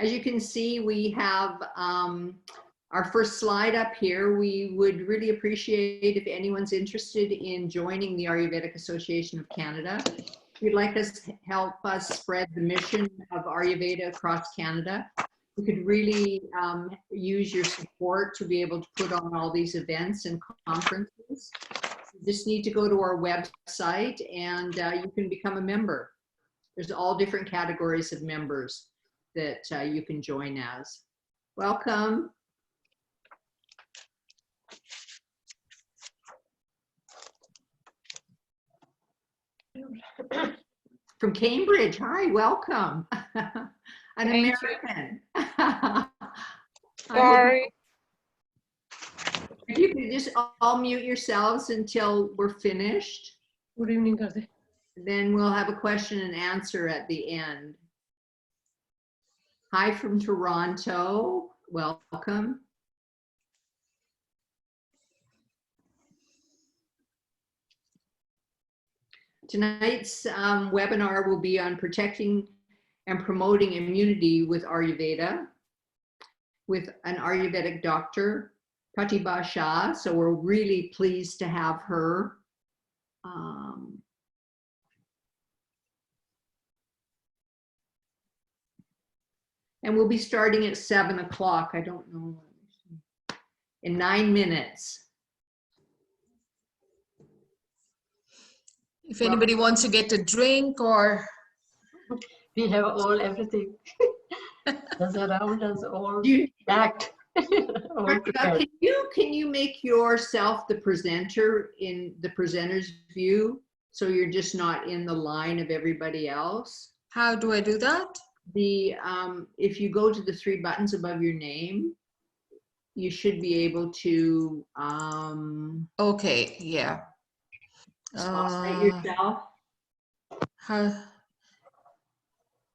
As you can see, we have our first slide up here. We would really appreciate if anyone's interested in joining the Ayurvedic Association of Canada. If you'd like us to help us spread the mission of Ayurveda across Canada, we could really use your support to be able to put on all these events and conferences. You just need to go to our website and you can become a member. There's all different categories of members that you can join as. Welcome. From Cambridge, hi, welcome. An American. Sorry. If you could just all mute yourselves until we're finished. Good evening, Karthi. Then we'll have a question and answer at the end. Hi from Toronto, welcome. Tonight's webinar will be on protecting and promoting immunity with Ayurveda, with an Ayurvedic doctor, Pratibha Shah. So we're really pleased to have her. And we'll be starting at 7 o'clock. I don't know, in 9 minutes. If anybody wants to get a drink or... We have everything. That's around us all packed. Can you make yourself the presenter in the presenter's view so you're just not in the line of everybody else? How do I do that? If you go to the 3 buttons above your name, you should be able to okay, yeah. Spotlight yourself.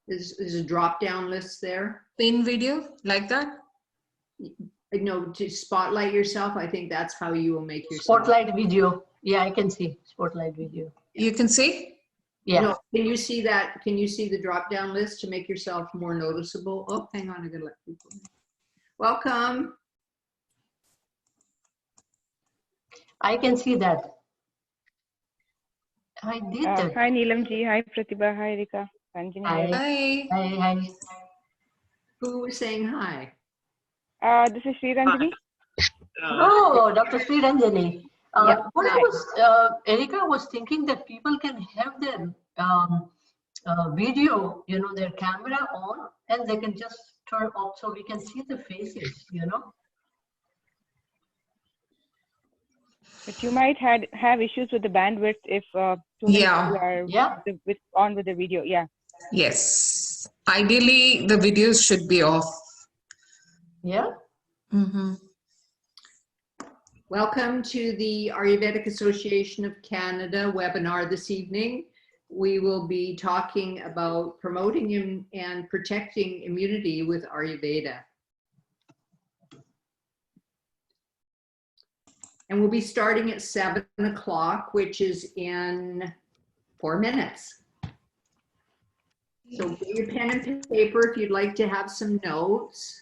There's a drop down list there. Pin video like that? No, to spotlight yourself. I think that's how you will make yourself. Spotlight video. Yeah, I can see spotlight video. You can see? Yeah. No, can you see that? Can you see the drop down list to make yourself more noticeable? Oh, hang on, I'm gonna let people know. Welcome. I can see that. I did that. Hi Neelamji, hi Pratibha, hi Rika. Hi. Hi. Who was saying hi? This is Sri Ranjani. Oh, Dr. Sri Ranjani. Yep. What I was, Erika was thinking that people can have their video, their camera on, and they can just turn off so we can see the faces, But you might have issues with the bandwidth if too many people are on with the video. Yeah. Yes. Ideally, the videos should be off. Yeah. Mm-hmm. Welcome to the Ayurvedic Association of Canada webinar this evening. We will be talking about promoting and protecting immunity with Ayurveda. And we'll be starting at 7 o'clock, which is in 4 minutes. So get your pen and paper if you'd like to have some notes.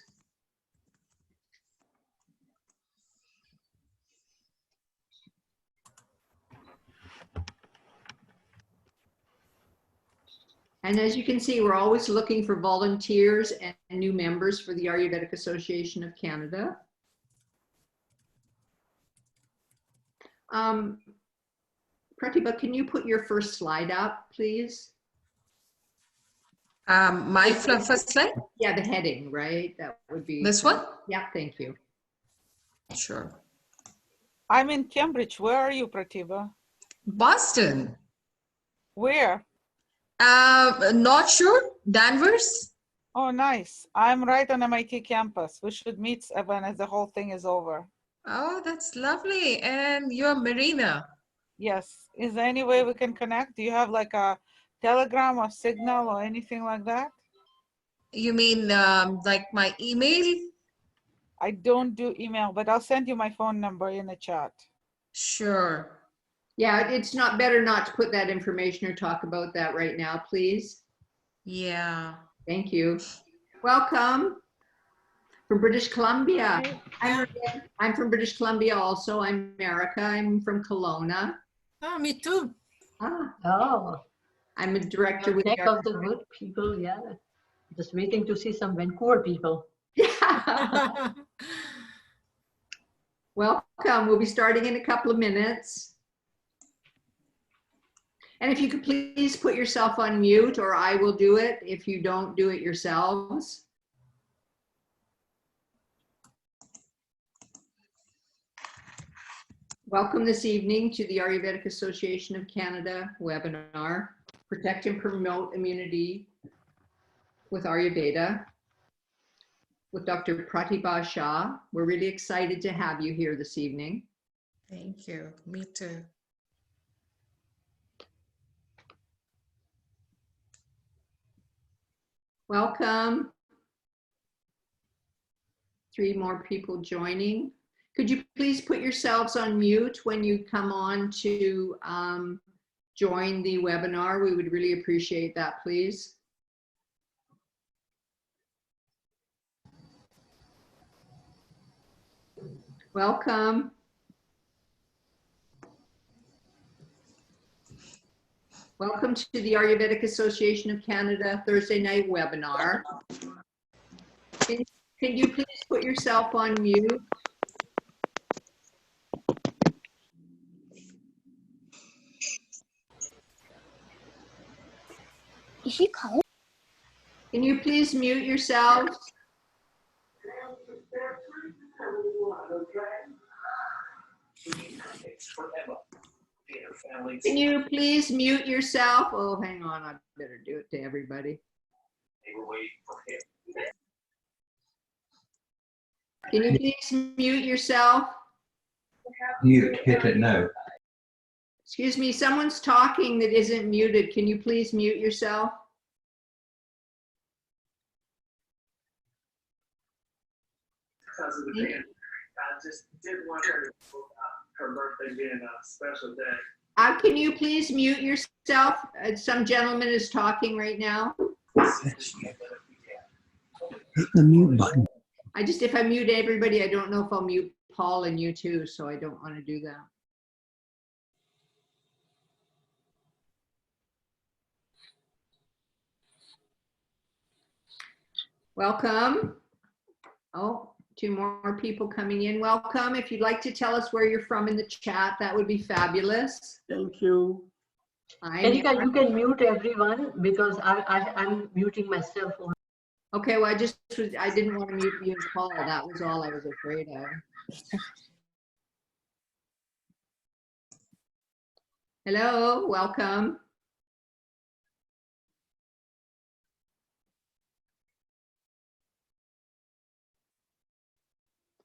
And as you can see, we're always looking for volunteers and new members for the Ayurvedic Association of Canada. Pratibha, can you put your first slide up, please? My first slide? Yeah, the heading, right? That would be... This one? Yeah, thank you. Sure. I'm in Cambridge. Where are you, Pratibha? Boston. Where? Not sure. Danvers? Oh, nice. I'm right on MIT campus. We should meet when the whole thing is over. Oh, that's lovely. And you're Marina. Yes. Is there any way we can connect? Do you have like a Telegram or Signal or anything like that? You mean like my email? I don't do email, but I'll send you my phone number in the chat. Sure. Yeah, it's not better not to put that information or talk about that right now, please. Yeah. Thank you. Welcome from British Columbia. Hi. I'm from British Columbia also. I'm America. I'm from Kelowna. Oh, me too. Oh, I'm a director with neck of the good people, yeah. Just waiting to see some Vancouver people. Yeah. Welcome. We'll be starting in a couple of minutes. And if you could please put yourself on mute, or I will do it if you don't do it yourselves. Welcome this evening to the Ayurvedic Association of Canada webinar, Protect and Promote Immunity with Ayurveda, with Dr. Pratibha Shah. We're really excited to have you here this evening. Thank you. Me too. Welcome. 3 more people joining. Could you please put yourselves on mute when you come on to join the webinar? We would really appreciate that, please. Welcome. Welcome to the Ayurvedic Association of Canada Thursday night webinar. Can you please put yourself on mute? Is she calling? Can you please mute yourselves? Can you please mute yourself? Oh, hang on, I better do it to everybody. Can you please mute yourself? Mute, hit it now. Excuse me, someone's talking that isn't muted. Can you please mute yourself? Because of the band. I just did want her birthday being a special day. Can you please mute yourself? Some gentleman is talking right now. Hit the mute button. If I mute everybody, I don't know if I'll mute Paul and you too, so I don't want to do that. Welcome. Oh, 2 more people coming in. Welcome. If you'd like to tell us where you're from in the chat, that would be fabulous. Thank you. Erika, you can mute everyone because I'm muting myself. Okay, well, I didn't want to mute you and Paul. That was all I was afraid of. Hello, welcome.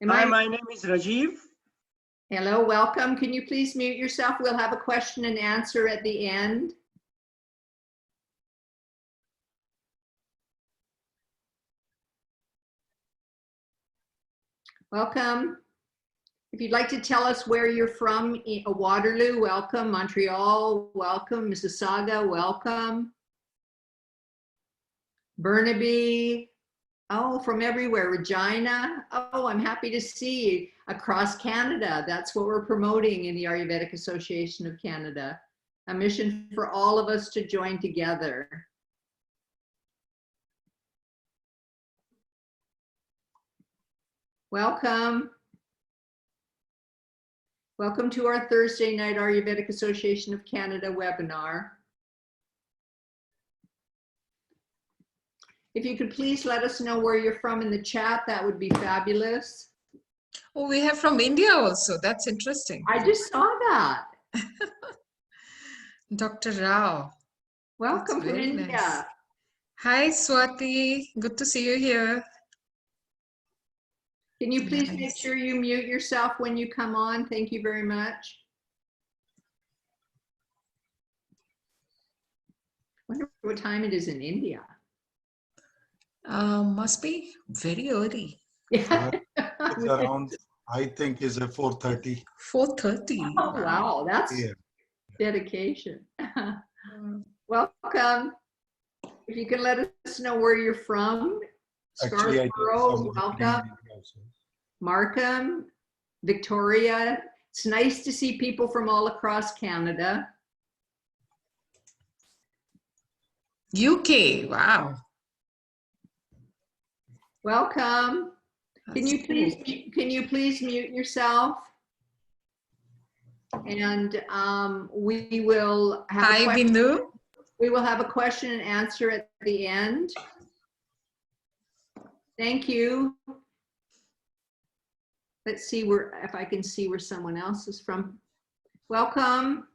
Hi, my name is Rajiv. Hello, welcome. Can you please mute yourself? We'll have a question and answer at the end. Welcome. If you'd like to tell us where you're from, Waterloo, welcome. Montreal, welcome. Mississauga, welcome. Burnaby, oh, from everywhere. Regina, oh, I'm happy to see you. Across Canada, that's what we're promoting in the Ayurvedic Association of Canada. A mission for all of us to join together. Welcome. Welcome to our Thursday night Ayurvedic Association of Canada webinar. If you could please let us know where you're from in the chat, that would be fabulous. Oh, we have from India also. That's interesting. I just saw that. Dr. Rao. Welcome from India. Nice. Hi, Swati. Good to see you here. Can you please make sure you mute yourself when you come on? Thank you very much. I wonder what time it is in India. Must be very early. Yeah. It's around, I think, is a 4:30. 4:30. Oh, wow, that's dedication. Welcome. If you can let us know where you're from, Actually, I did Scarborough, some welcome. also. Markham, Victoria. It's nice to see people from all across Canada. UK, wow. Welcome. Can That's you please mute yourself? And we will have Hi, Bindu. we will have a question and answer at the end. Thank you. Let's see if I can see where someone else is from. Welcome.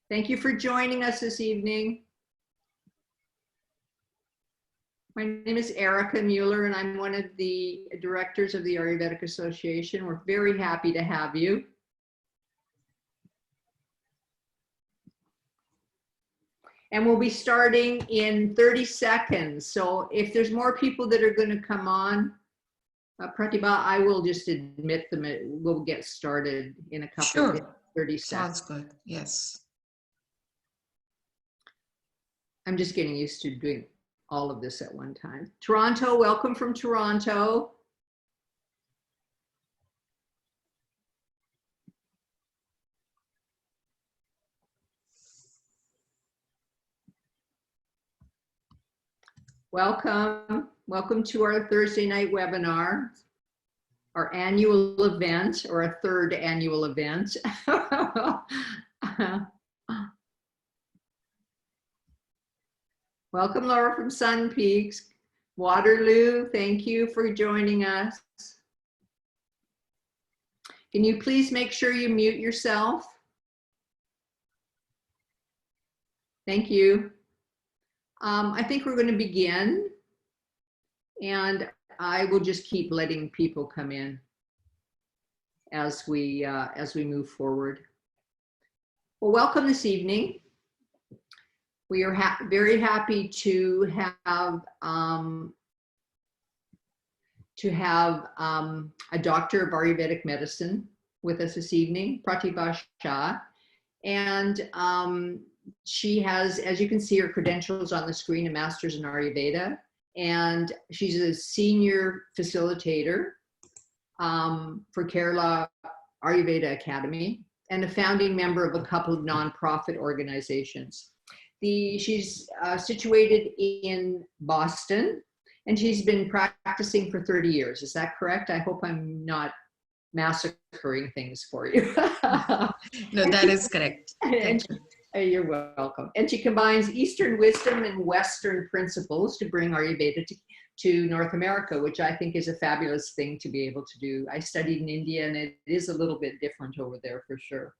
Thank you for joining us this evening. My name is Erica Mueller, and I'm one of the directors of the Ayurvedic Association. We're very happy to have you. And we'll be starting in 30 seconds. So if there's more people that are going to come on, Pratibha, I will just admit them. We'll get started in a couple of 30 seconds. Sounds good. Yes. I'm just getting used to doing all of this at one time. Toronto, welcome from Toronto. Welcome. Welcome to our Thursday night webinar, our annual event, or a third annual event. Welcome, Laura from Sun Peaks. Waterloo, thank you for joining us. Can you please make sure you mute yourself? Thank you. I think we're going to begin, and I will just keep letting people come in as we move forward. Well, welcome this evening. We are very happy to have a doctor of Ayurvedic medicine with us this evening, Pratibha Shah, and she has, as you can see, her credentials on the screen, a master's in Ayurveda, and she's a senior facilitator for Kerala Ayurveda Academy and a founding member of a couple of nonprofit organizations. She's situated in Boston, and she's been practicing for 30 years. Is that correct? I hope I'm not massacring things for you. No, that is correct. Thank you. You're welcome. And she combines Eastern wisdom and Western principles to bring Ayurveda to North America, which I think is a fabulous thing to be able to do. I studied in India, and it is a little bit different over there for sure.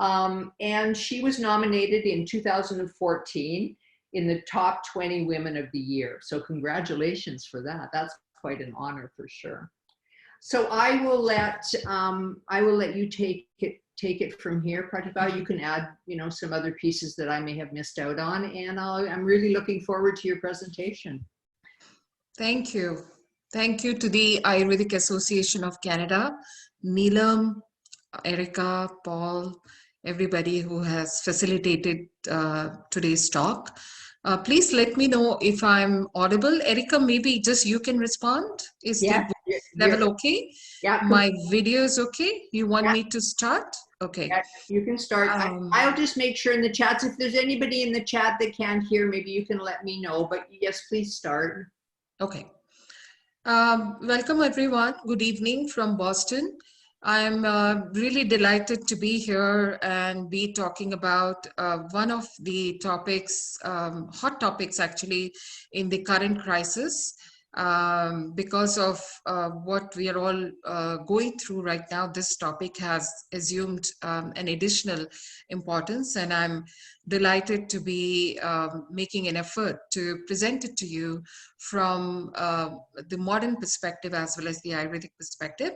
And she was nominated in 2014 in the top 20 women of the year. So congratulations for that. That's quite an honor for sure. So I will let you take it from here, Pratibha. You can add, some other pieces that I may have missed out on, and I'm really looking forward to your presentation. Thank you. Thank you to the Ayurvedic Association of Canada, Neelam, Erica, Paul, everybody who has facilitated today's talk. Please let me know if I'm audible. Erica, maybe just you can respond. Is the level okay? Yeah. My video is okay? You want me to start? Okay. Yeah, you can start. I'll just make sure in the chats, if there's anybody in the chat that can't hear, maybe you can let me know, but yes, please start. Okay. Welcome everyone. Good evening from Boston. I'm really delighted to be here and be talking about one of the topics, hot topics actually, in the current crisis. Because of what we are all going through right now, this topic has assumed an additional importance, and I'm delighted to be making an effort to present it to you from the modern perspective as well as the Ayurvedic perspective.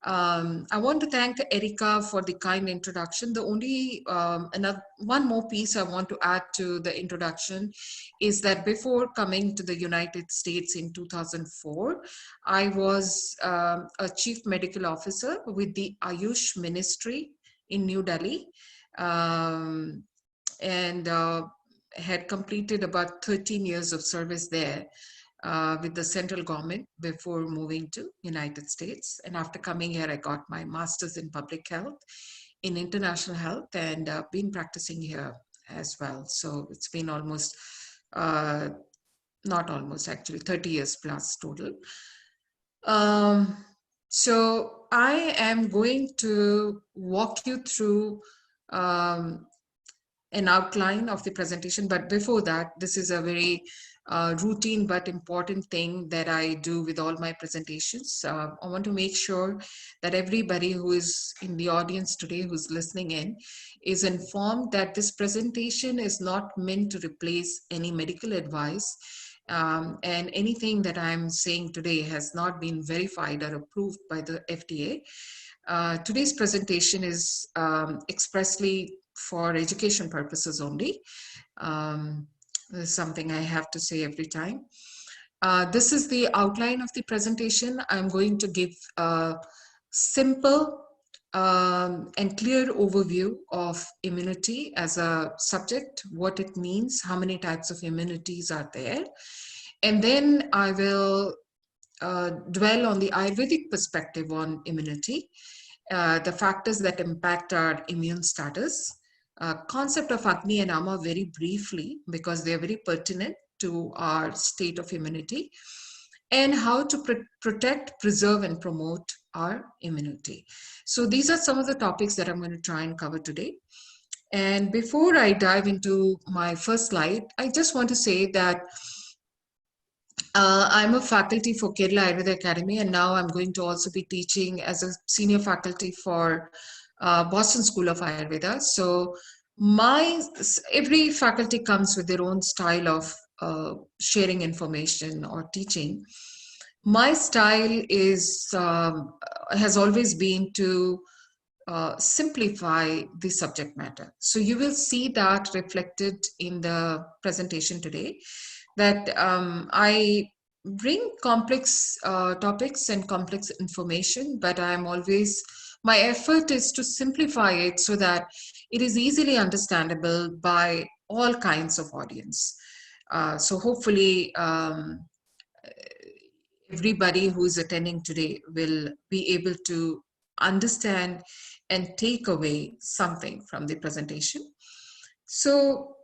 I want to thank Erica for the kind introduction. The only one more piece I want to add to the introduction is that before coming to the United States in 2004, I was a chief medical officer with the Ayush Ministry in New Delhi. had completed about 13 years of service there with the central government before moving to United States. And after coming here, I got my master's in public health, in international health, and been practicing here as well. So it's been almost, not almost actually, 30 years plus total. So I am going to walk you through an outline of the presentation. But before that, this is a very routine but important thing that I do with all my presentations. I want to make sure that everybody who is in the audience today, who's listening in, is informed that this presentation is not meant to replace any medical advice. And anything that I'm saying today has not been verified or approved by the FDA. Today's presentation is expressly for education purposes only. This is something I have to say every time. This is the outline of the presentation. I'm going to give a simple and clear overview of immunity as a subject, what it means, how many types of immunities are there. And then I will dwell on the Ayurvedic perspective on immunity, the factors that impact our immune status, concept of Agni and Ama very briefly, because they're very pertinent to our state of immunity, and how to protect, preserve, and promote our immunity. So these are some of the topics that I'm going to try and cover today. And before I dive into my first slide, I just want to say that I'm a faculty for Kerala Ayurveda Academy, and now I'm going to also be teaching as a senior faculty for Boston School of Ayurveda. So every faculty comes with their own style of sharing information or teaching. My style is has always been to simplify the subject matter. So you will see that reflected in the presentation today, that I bring complex topics and complex information, but I'm always, my effort is to simplify it so that it is easily understandable by all kinds of audience. So hopefully everybody who is attending today will be able to understand and take away something from the presentation. So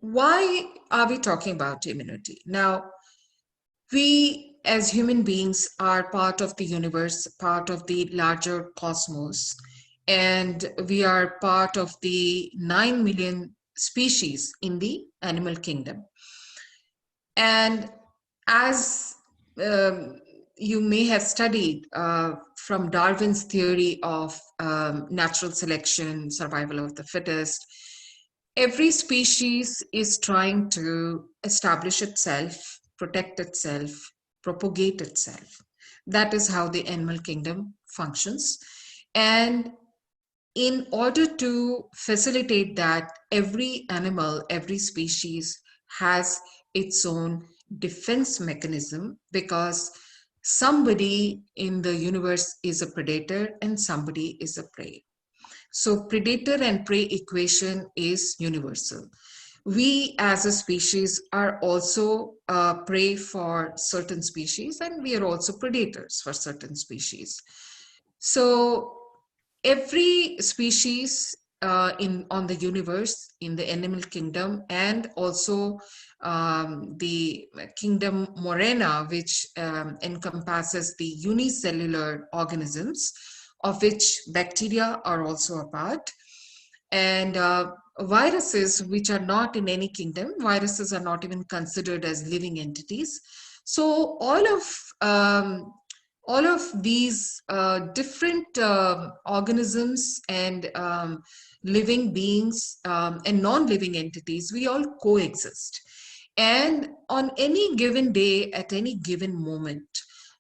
why are we talking about immunity? Now, we as human beings are part of the universe, part of the larger cosmos, and we are part of the 9 million species in the animal kingdom. And as you may have studied from Darwin's theory of natural selection, survival of the fittest, every species is trying to establish itself, protect itself, propagate itself. That is how the animal kingdom functions. And in order to facilitate that, every animal, every species has its own defense mechanism, because somebody in the universe is a predator and somebody is a prey. So predator and prey equation is universal. We as a species are also prey for certain species, and we are also predators for certain species. So every species on the universe, in the animal kingdom, and also the kingdom Morena, which encompasses the unicellular organisms, of which bacteria are also a part, and viruses, which are not in any kingdom. Viruses are not even considered as living entities. So all of these different organisms and living beings and non-living entities, we all coexist. And on any given day, at any given moment,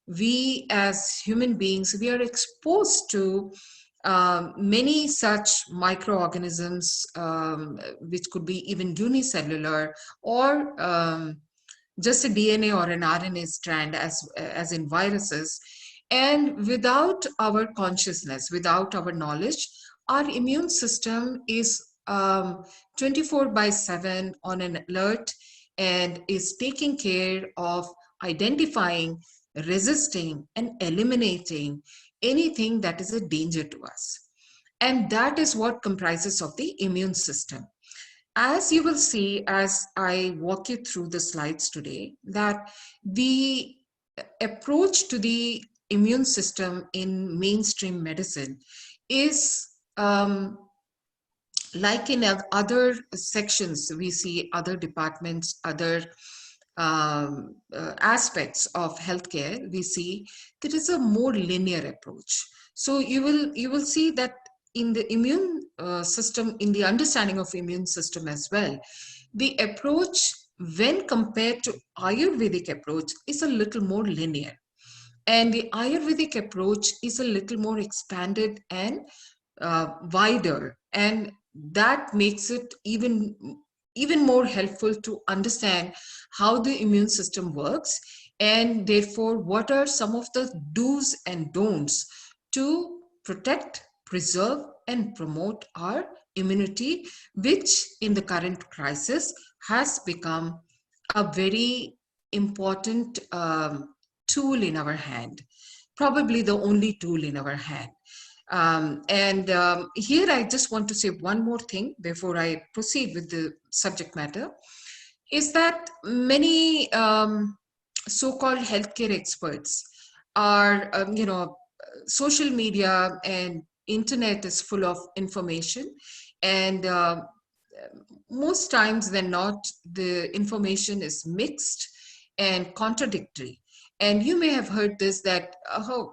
we as human beings, we are exposed to many such microorganisms, which could be even unicellular, or just a DNA or an RNA strand, as in viruses. And without our consciousness, without our knowledge, our immune system is 24/7 on an alert and is taking care of identifying, resisting, and eliminating anything that is a danger to us. And that is what comprises of the immune system. As you will see as I walk you through the slides today, that the approach to the immune system in mainstream medicine is like in other sections, we see other departments, other aspects of healthcare, we see there is a more linear approach. So you will see that in the immune system, in the understanding of immune system as well, the approach when compared to Ayurvedic approach is a little more linear. And the Ayurvedic approach is a little more expanded and wider, and that makes it even more helpful to understand how the immune system works, and therefore what are some of the do's and don'ts to protect, preserve, and promote our immunity, which in the current crisis has become a very important tool in our hand, probably the only tool in our hand. Here I just want to say one more thing before I proceed with the subject matter, is that many so-called healthcare experts are, social media and internet is full of information, and most times than not, the information is mixed and contradictory. And you may have heard this, that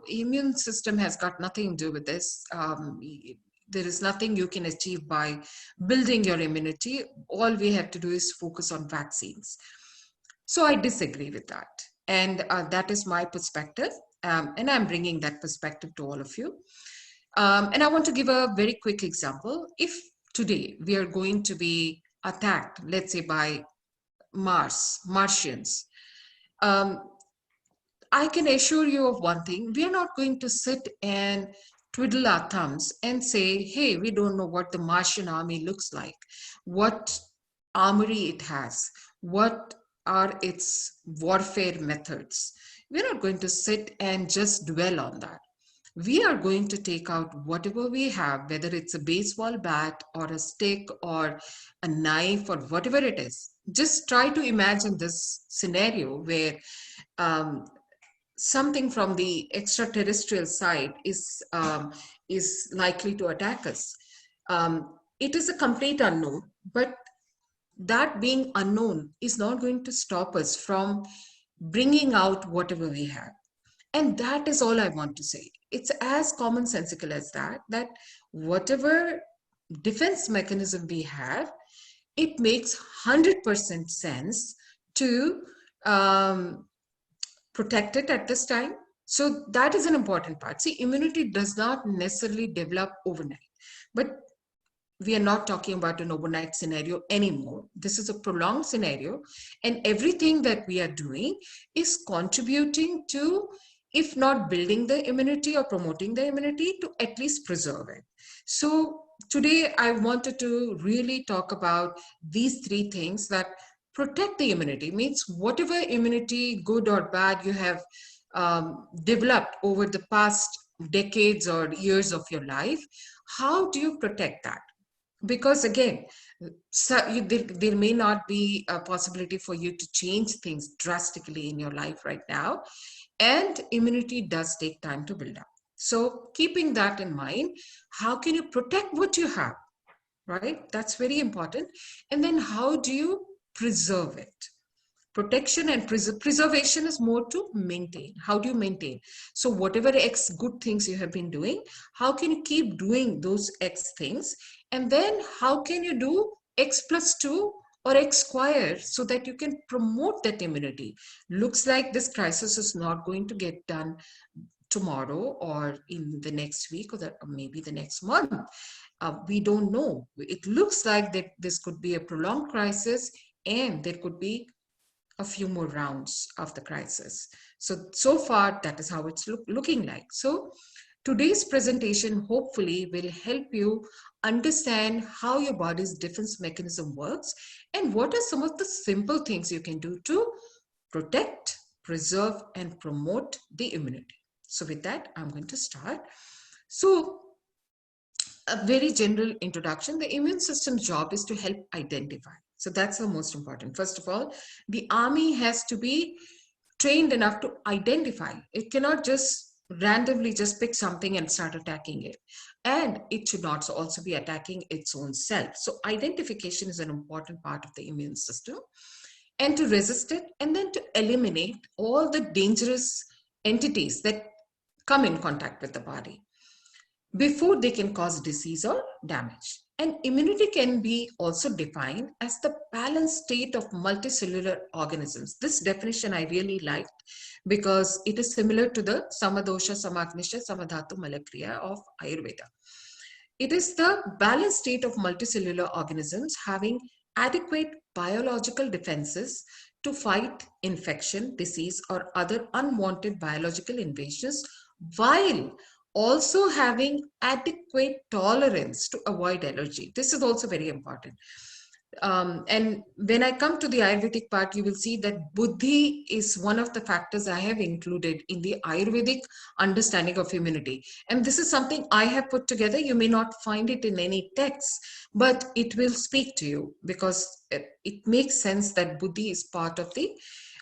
immune system has got nothing to do with this. There is nothing you can achieve by building your immunity. All we have to do is focus on vaccines. So I disagree with that. And that is my perspective. And I'm bringing that perspective to all of you. And I want to give a very quick example. If today we are going to be attacked, let's say by Martians, I can assure you of one thing: we are not going to sit and twiddle our thumbs and say, hey, we don't know what the Martian army looks like, what armory it has, what are its warfare methods. We're not going to sit and just dwell on that. We are going to take out whatever we have, whether it's a baseball bat or a stick or a knife or whatever it is. Just try to imagine this scenario where something from the extraterrestrial side is likely to attack us. It is a complete unknown, but that being unknown is not going to stop us from bringing out whatever we have. And that is all I want to say. It's as commonsensical as that whatever defense mechanism we have, it makes 100% sense to protect it at this time. So that is an important part. See, immunity does not necessarily develop overnight, but we are not talking about an overnight scenario anymore. This is a prolonged scenario, and everything that we are doing is contributing to, if not building the immunity or promoting the immunity, to at least preserve it. So today I wanted to really talk about these three things. That protect the immunity means whatever immunity, good or bad, you have developed over the past decades or years of your life, how do you protect that? Because again, there may not be a possibility for you to change things drastically in your life right now, and immunity does take time to build up. So keeping that in mind, how can you protect what you have, right? That's very important. And then how do you preserve it? Protection and preservation is more to maintain. How do you maintain? So whatever X good things you have been doing, how can you keep doing those X things? And then how can you do X+2 or X squared so that you can promote that immunity? Looks like this crisis is not going to get done tomorrow or in the next week or maybe the next month. We don't know. It looks like that this could be a prolonged crisis, and there could be a few more rounds of the crisis. So far, that is how it's looking like. So Today's presentation hopefully will help you understand how your body's defense mechanism works and what are some of the simple things you can do to protect, preserve, and promote the immunity. So with that, I'm going to start. So a very general introduction, the immune system's job is to help identify. So that's the most important. First of all, the army has to be trained enough to identify. It cannot just randomly just pick something and start attacking it. And it should not also be attacking its own self. So identification is an important part of the immune system. And to resist it, and then to eliminate all the dangerous entities that come in contact with the body before they can cause disease or damage. And immunity can be also defined as the balanced state of multicellular organisms. This definition I really liked because it is similar to the Samadosha, Samagnisha, Samadhatu, Malakriya of Ayurveda. It is the balanced state of multicellular organisms having adequate biological defenses to fight infection, disease, or other unwanted biological invasions, while also having adequate tolerance to avoid allergy. This is also very important. And when I come to the Ayurvedic part, you will see that Buddhi is one of the factors I have included in the Ayurvedic understanding of immunity. And this is something I have put together. You may not find it in any text, but it will speak to you because it makes sense that Buddhi is part of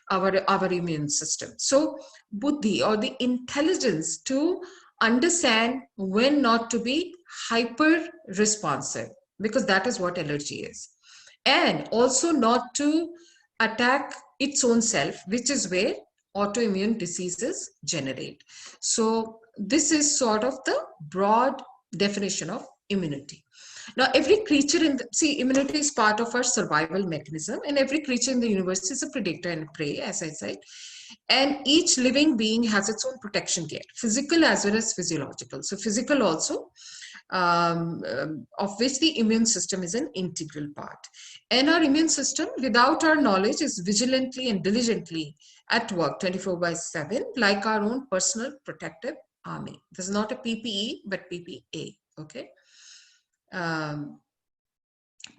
our immune system. So Buddhi, or the intelligence to understand when not to be hyper responsive, because that is what allergy is, and also not to attack its own self, which is where autoimmune diseases generate. So this is sort of the broad definition of immunity. Now, every creature immunity is part of our survival mechanism, and every creature in the universe is a predator and prey, as I said. And each living being has its own protection gear, physical as well as physiological. So physical also, of which the immune system is an integral part. And our immune system, without our knowledge, is vigilantly and diligently at work 24/7, like our own personal protective army. This is not a PPE, but PPA, okay?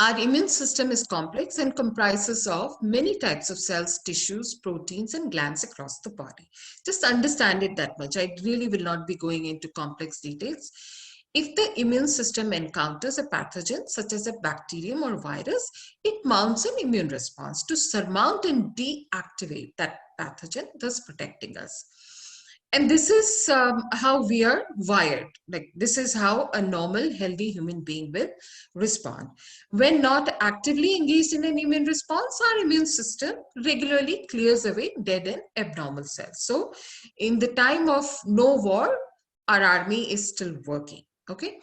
Our immune system is complex and comprises of many types of cells, tissues, proteins, and glands across the body. Just understand it that much. I really will not be going into complex details. If the immune system encounters a pathogen, such as a bacterium or virus, it mounts an immune response to surmount and deactivate that pathogen, thus protecting us. And this is how we are wired. Like, this is how a normal, healthy human being will respond. When not actively engaged in an immune response, our immune system regularly clears away dead and abnormal cells. So in the time of no war, our army is still working. Okay.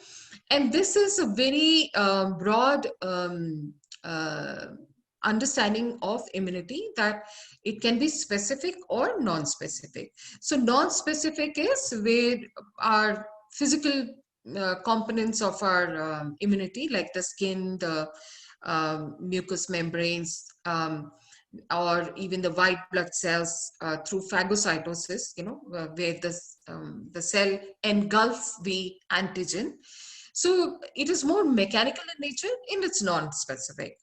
And this is a very broad understanding of immunity, that it can be specific or non-specific. So non-specific is where our physical components of our immunity, like the skin, the mucous membranes, or even the white blood cells through phagocytosis, where the cell engulfs the antigen. So it is more mechanical in nature, and it's non-specific.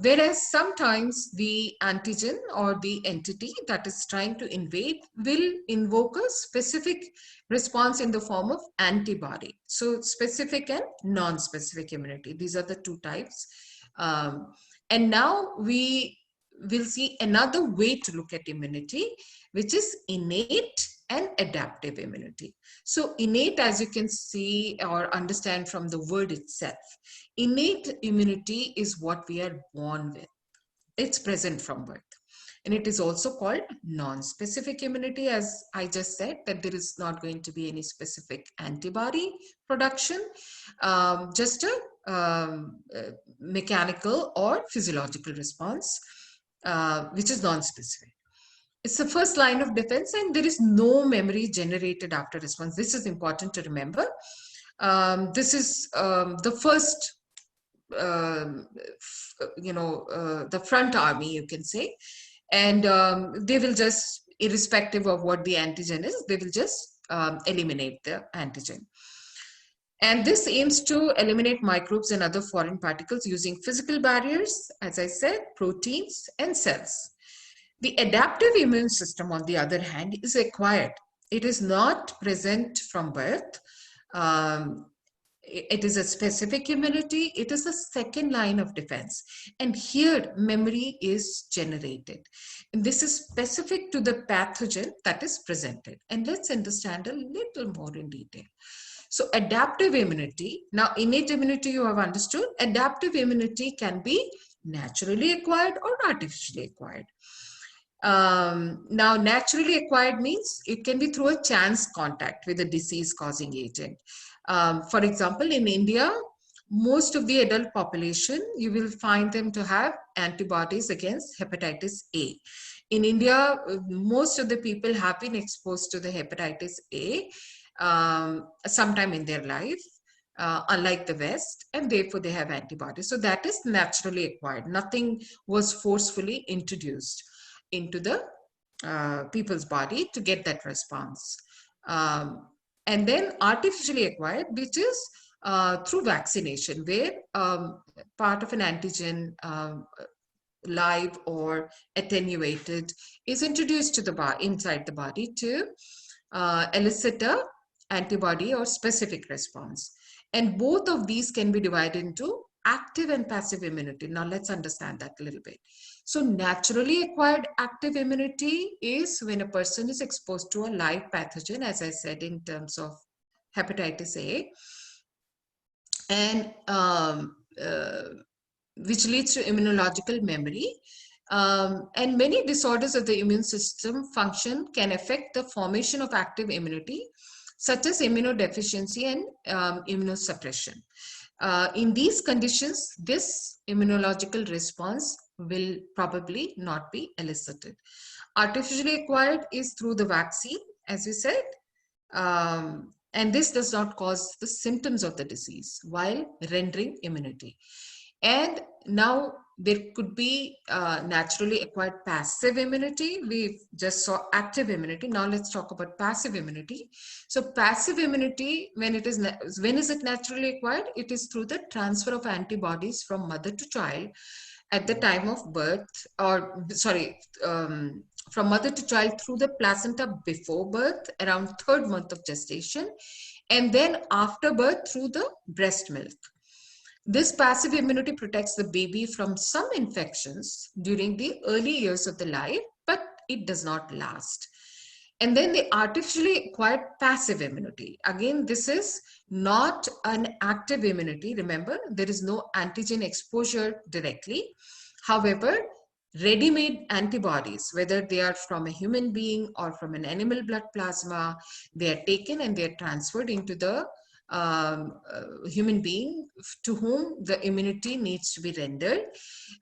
Whereas sometimes the antigen or the entity that is trying to invade will invoke a specific response in the form of antibody. So specific and non-specific immunity, these are the two types. And now we will see another way to look at immunity, which is innate and adaptive immunity. So innate, as you can see or understand from the word itself, innate immunity is what we are born with. It's present from birth. And it is also called non-specific immunity, as I just said, that there is not going to be any specific antibody production, just a mechanical or physiological response, which is non-specific. It's the first line of defense, and there is no memory generated after response. This is important to remember. This is the first, the front army, you can say. And they will just, irrespective of what the antigen is, they will just eliminate the antigen. And this aims to eliminate microbes and other foreign particles using physical barriers, as I said, proteins and cells. The adaptive immune system, on the other hand, is acquired. It is not present from birth. It is a specific immunity. It is a second line of defense. And here, memory is generated. And this is specific to the pathogen that is presented. And let's understand a little more in detail. So adaptive immunity, now innate immunity you have understood, adaptive immunity can be naturally acquired or artificially acquired. Now naturally acquired means it can be through a chance contact with a disease causing agent. For example, in India, most of the adult population, you will find them to have antibodies against hepatitis A. In India, most of the people have been exposed to the hepatitis A sometime in their life, unlike the West, and therefore they have antibodies. So that is naturally acquired. Nothing was forcefully introduced into the people's body to get that response. And then artificially acquired, which is through vaccination, where part of an antigen, live or attenuated, is introduced to the inside the body to elicit a antibody or specific response. And both of these can be divided into active and passive immunity. Now let's understand that a little bit. So naturally acquired active immunity is when a person is exposed to a live pathogen, as I said, in terms of hepatitis A, and which leads to immunological memory. And many disorders of the immune system function can affect the formation of active immunity, such as immunodeficiency and immunosuppression. In these conditions, this immunological response will probably not be elicited. Artificially acquired is through the vaccine, as we said, and this does not cause the symptoms of the disease while rendering immunity. And now there could be naturally acquired passive immunity. We just saw active immunity. Now let's talk about passive immunity. So passive immunity, when is it naturally acquired? It is through the transfer of antibodies from mother to child at the time of birth, or sorry, from mother to child through the placenta before birth, around 3rd month of gestation, and then after birth through the breast milk. This passive immunity protects the baby from some infections during the early years of the life, but it does not last. And then the artificially acquired passive immunity. Again, this is not an active immunity. Remember, there is no antigen exposure directly. However, ready-made antibodies, whether they are from a human being or from an animal blood plasma, they are taken and they are transferred into the human being to whom the immunity needs to be rendered.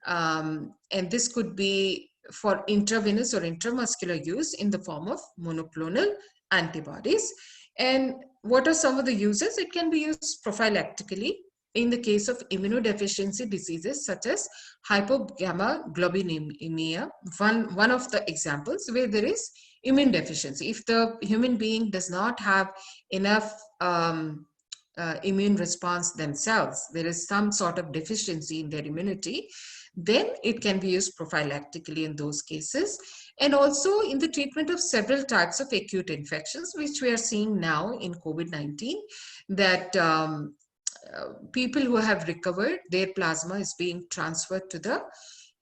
And this could be for intravenous or intramuscular use in the form of monoclonal antibodies. And what are some of the uses? It can be used prophylactically in the case of immunodeficiency diseases such as hypogammaglobulinemia, one of the examples where there is immune deficiency. If the human being does not have enough immune response themselves, there is some sort of deficiency in their immunity, then it can be used prophylactically in those cases. And also in the treatment of several types of acute infections, which we are seeing now in COVID-19, that people who have recovered, their plasma is being transferred to the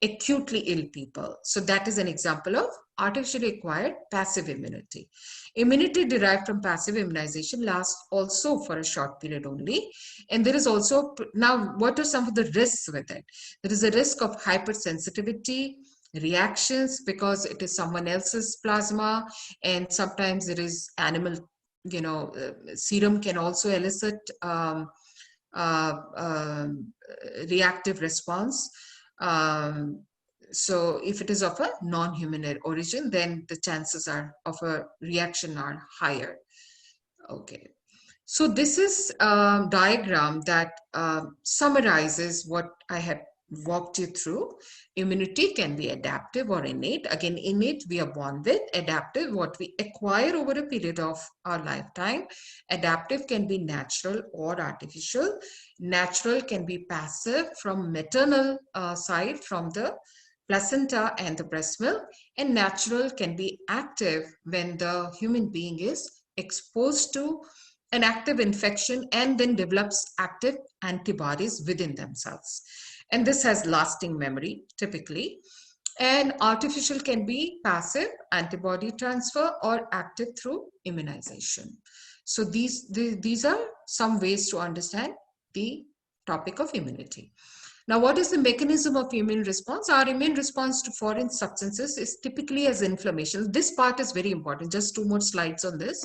acutely ill people. So that is an example of artificially acquired passive immunity. Immunity derived from passive immunization lasts also for a short period only. And there is also, now what are some of the risks with it? There is a risk of hypersensitivity, reactions because it is someone else's plasma, and sometimes there is animal, serum can also elicit reactive response. So if it is of a non-human origin, then the chances of a reaction are higher. Okay. So this is a diagram that summarizes what I have walked you through. Immunity can be adaptive or innate. Again, innate we are born with, adaptive what we acquire over a period of our lifetime. Adaptive can be natural or artificial. Natural can be passive from maternal side, from the placenta and the breast milk, and natural can be active when the human being is exposed to an active infection and then develops active antibodies within themselves. And this has lasting memory typically. And artificial can be passive, antibody transfer, or active through immunization. So these are some ways to understand the topic of immunity. Now, what is the mechanism of immune response? Our immune response to foreign substances is typically as inflammation. This part is very important. Just 2 more slides on this.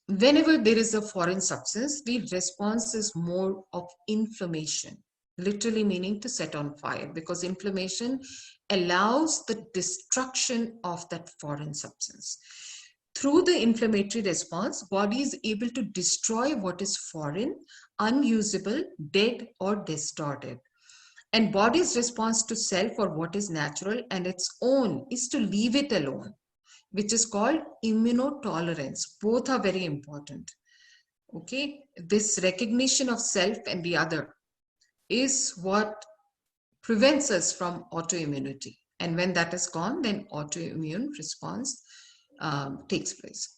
Whenever there is a foreign substance, the response is more of inflammation, literally meaning to set on fire, because inflammation allows the destruction of that foreign substance. Through the inflammatory response, body is able to destroy what is foreign, unusable, dead, or distorted. And body's response to self, or what is natural and its own, is to leave it alone, which is called immunotolerance. Both are very important. Okay, this recognition of self and the other is what prevents us from autoimmunity. And when that is gone, then autoimmune response takes place.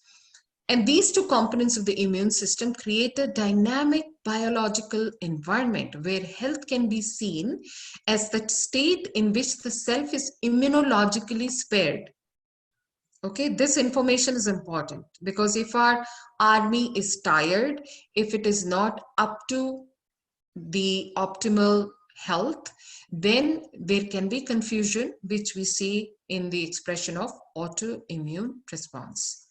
And these two components of the immune system create a dynamic biological environment where health can be seen as the state in which the self is immunologically spared. Okay, this information is important, because if our army is tired, if it is not up to the optimal health, then there can be confusion, which we see in the expression of autoimmune response.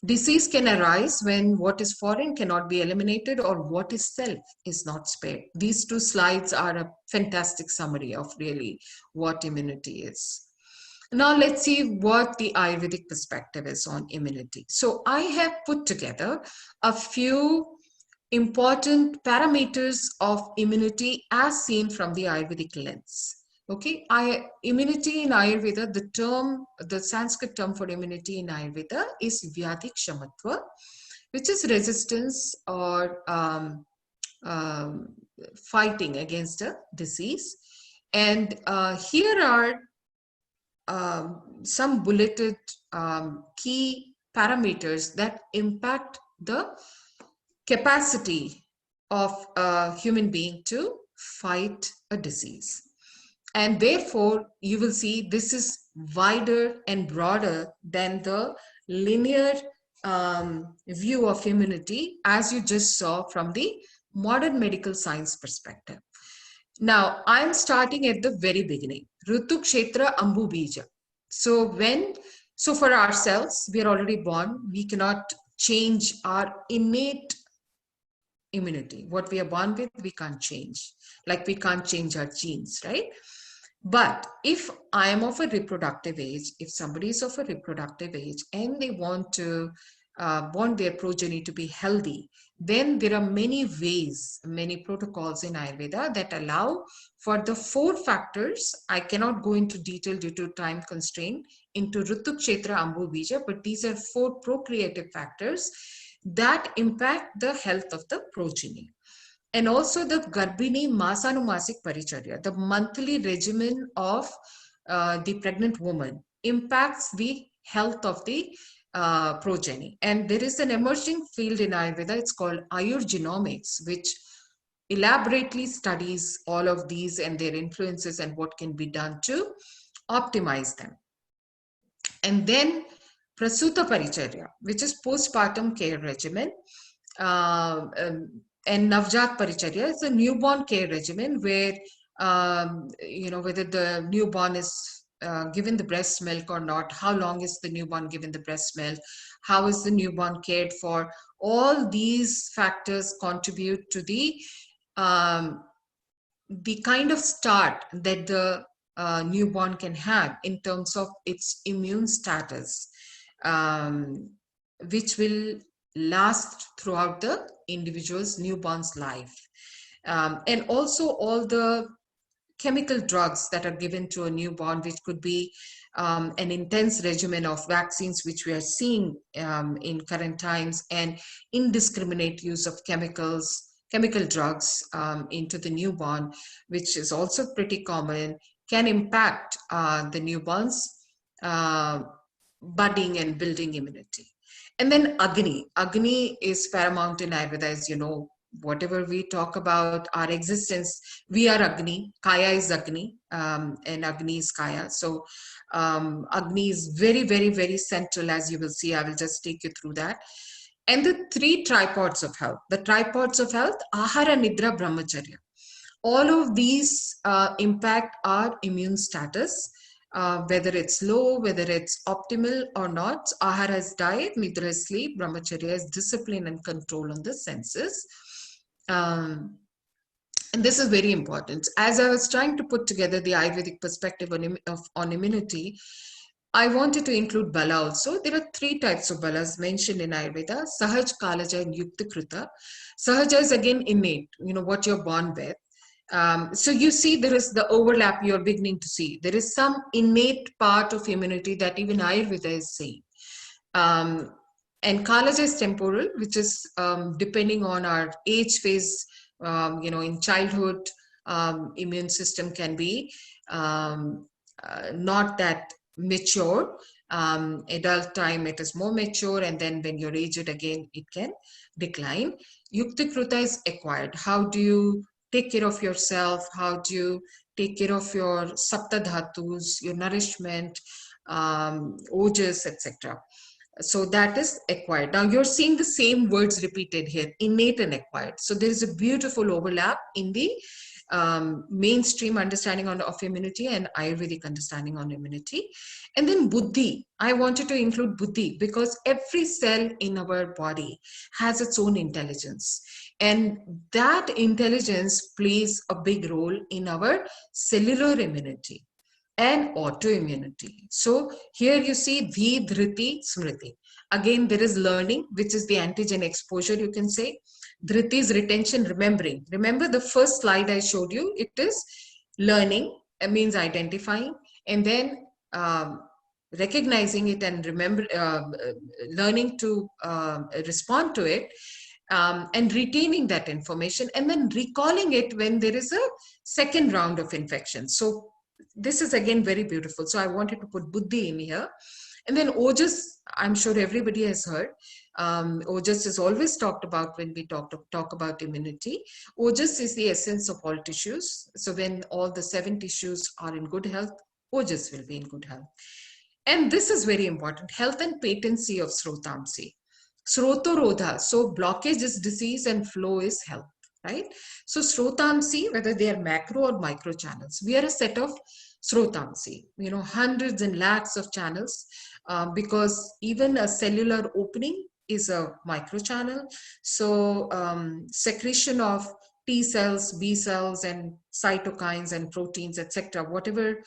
Disease can arise when what is foreign cannot be eliminated, or what is self is not spared. These 2 slides are a fantastic summary of really what immunity is. Now let's see what the Ayurvedic perspective is on immunity. So I have put together a few important parameters of immunity as seen from the Ayurvedic lens. Okay, immunity in Ayurveda, the Sanskrit term for immunity in Ayurveda is Vyadhi Kshamatva, which is resistance or fighting against a disease. And here are some bulleted key parameters that impact the capacity of a human being to fight a disease. And therefore, you will see this is wider and broader than the linear view of immunity, as you just saw from the modern medical science perspective. Now, I'm starting at the very beginning. Ritu Kshetra Ambu Bija. So for ourselves, we are already born. We cannot change our innate immunity. What we are born with, we can't change. Like we can't change our genes, right? But if I am of a reproductive age, if somebody is of a reproductive age and they want their progeny to be healthy, then there are many ways, many protocols in Ayurveda that allow for the 4 factors. I cannot go into detail due to time constraint into Ritu Kshetra Ambu Bija, but these are 4 procreative factors that impact the health of the progeny. And also the Garbhini Masanumasik Paricharya, the monthly regimen of the pregnant woman, impacts the health of the progeny. And there is an emerging field in Ayurveda, it's called Ayurgenomics, which elaborately studies all of these and their influences and what can be done to optimize them. And then Prasuta Paricharya, which is postpartum care regimen, and Navjat Paricharya is a newborn care regimen where, whether the newborn is given the breast milk or not, how long is the newborn given the breast milk, how is the newborn cared for, all these factors contribute to the kind of start that the newborn can have in terms of its immune status, which will last throughout the individual's newborn's life. And also all the chemical drugs that are given to a newborn, which could be an intense regimen of vaccines, which we are seeing in current times, and indiscriminate use of chemical drugs into the newborn, which is also pretty common, can impact the newborn's budding and building immunity. And then Agni. Agni is paramount in Ayurveda, as you know. Whatever we talk about our existence, we are Agni. Kaya is Agni, and Agni is Kaya. So Agni is very, very, very central, as you will see. I will just take you through that. And the three tripods of health. The tripods of health: Ahara, Nidra, Brahmacharya. All of these impact our immune status. Whether it's low, whether it's optimal or not. Ahara is diet, Nidra is sleep, Brahmacharya is discipline and control on the senses. And this is very important. As I was trying to put together the Ayurvedic perspective on immunity, I wanted to include Bala also. There are three types of Balas mentioned in Ayurveda: Sahaj, Kalaja, and Yukta-Krita. Sahaja is again innate, what you're born with. So you see there is the overlap you're beginning to see. There is some innate part of immunity that even Ayurveda is saying. And Kalaja is temporal, which is depending on our age phase. In childhood, immune system can be not that mature. Adult time, it is more mature, and then when you're aged again, it can decline. Yukta-Kruta is acquired. How do you take care of yourself? How do you take care of your sapta dhatus, your nourishment, ojas, etc.? So that is acquired. Now you're seeing the same words repeated here: innate and acquired. So there is a beautiful overlap in the mainstream understanding of immunity and Ayurvedic understanding on immunity. And then Buddhi. I wanted to include Buddhi because every cell in our body has its own intelligence. And that intelligence plays a big role in our cellular immunity and autoimmunity. So here you see Dhi, Dhriti, Smriti. Again, there is learning, which is the antigen exposure, you can say. Dhriti is retention, remembering. Remember the first slide I showed you? It is learning, it means identifying, and then recognizing it and learning to respond to it, and retaining that information, and then recalling it when there is a second round of infection. So this is again very beautiful. So I wanted to put Buddhi in here. And then Ojas, I'm sure everybody has heard. Ojas is always talked about when we talk about immunity. Ojas is the essence of all tissues. So when all the 7 tissues are in good health, Ojas will be in good health. And this is very important: health and patency of Srotamsi. Srotorodha, so blockage is disease and flow is health, right? So Srotamsi, whether they are macro or micro channels, we are a set of Srotamsi, hundreds and lakhs of channels, because even a cellular opening is a micro channel. So secretion of T cells, B cells, and cytokines and proteins, etc., whatever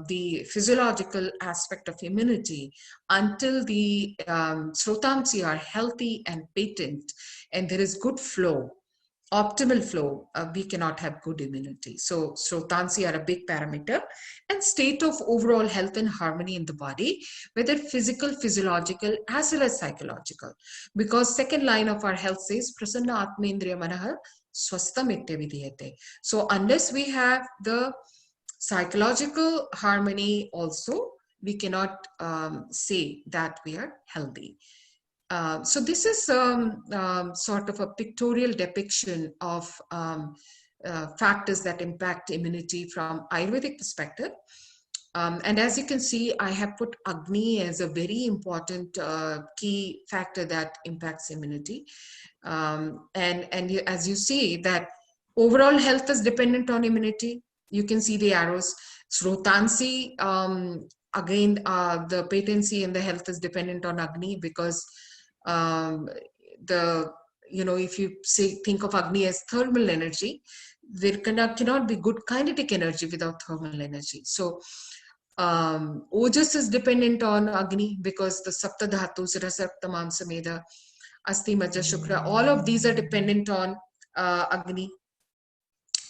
the physiological aspect of immunity, until the Srotamsi are healthy and patent, and there is good flow, optimal flow, we cannot have good immunity. So Srotansi are a big parameter. And state of overall health and harmony in the body, whether physical, physiological, as well as psychological. Because second line of our health says, Prasanna Atmendriya Manaha Swastam Vidhyate. So unless we have the psychological harmony also, we cannot say that we are healthy. So this is sort of a pictorial depiction of factors that impact immunity from Ayurvedic perspective. And as you can see, I have put Agni as a very important key factor that impacts immunity. And as you see, that overall health is dependent on immunity. You can see the arrows. Srotansi, again, the patency and the health is dependent on Agni, because if you think of Agni as thermal energy, there cannot be good kinetic energy without thermal energy. So Ojas is dependent on Agni, because the Sapta Dhatus, Rasapta Mamsameda, Asti Maja Shukra, all of these are dependent on Agni.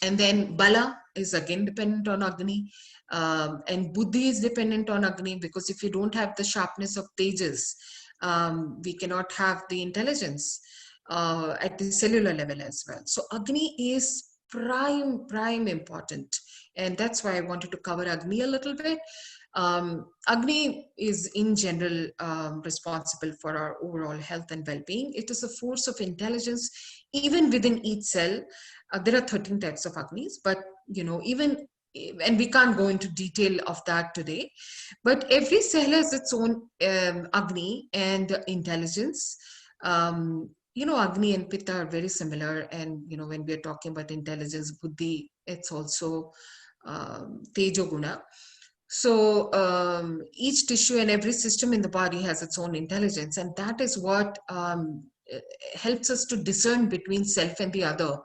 And then Bala is again dependent on Agni. And Buddhi is dependent on Agni, because if you don't have the sharpness of Tejas, we cannot have the intelligence at the cellular level as well. So Agni is prime important. And that's why I wanted to cover Agni a little bit. Agni is in general responsible for our overall health and well-being. It is a force of intelligence even within each cell. There are 13 types of Agnis, but even, and we can't go into detail of that today, but every cell has its own Agni and intelligence. Agni and Pitta are very similar, and when we are talking about intelligence, Buddhi, it's also Tejo Guna. So each tissue and every system in the body has its own intelligence, and that is what helps us to discern between self and the other,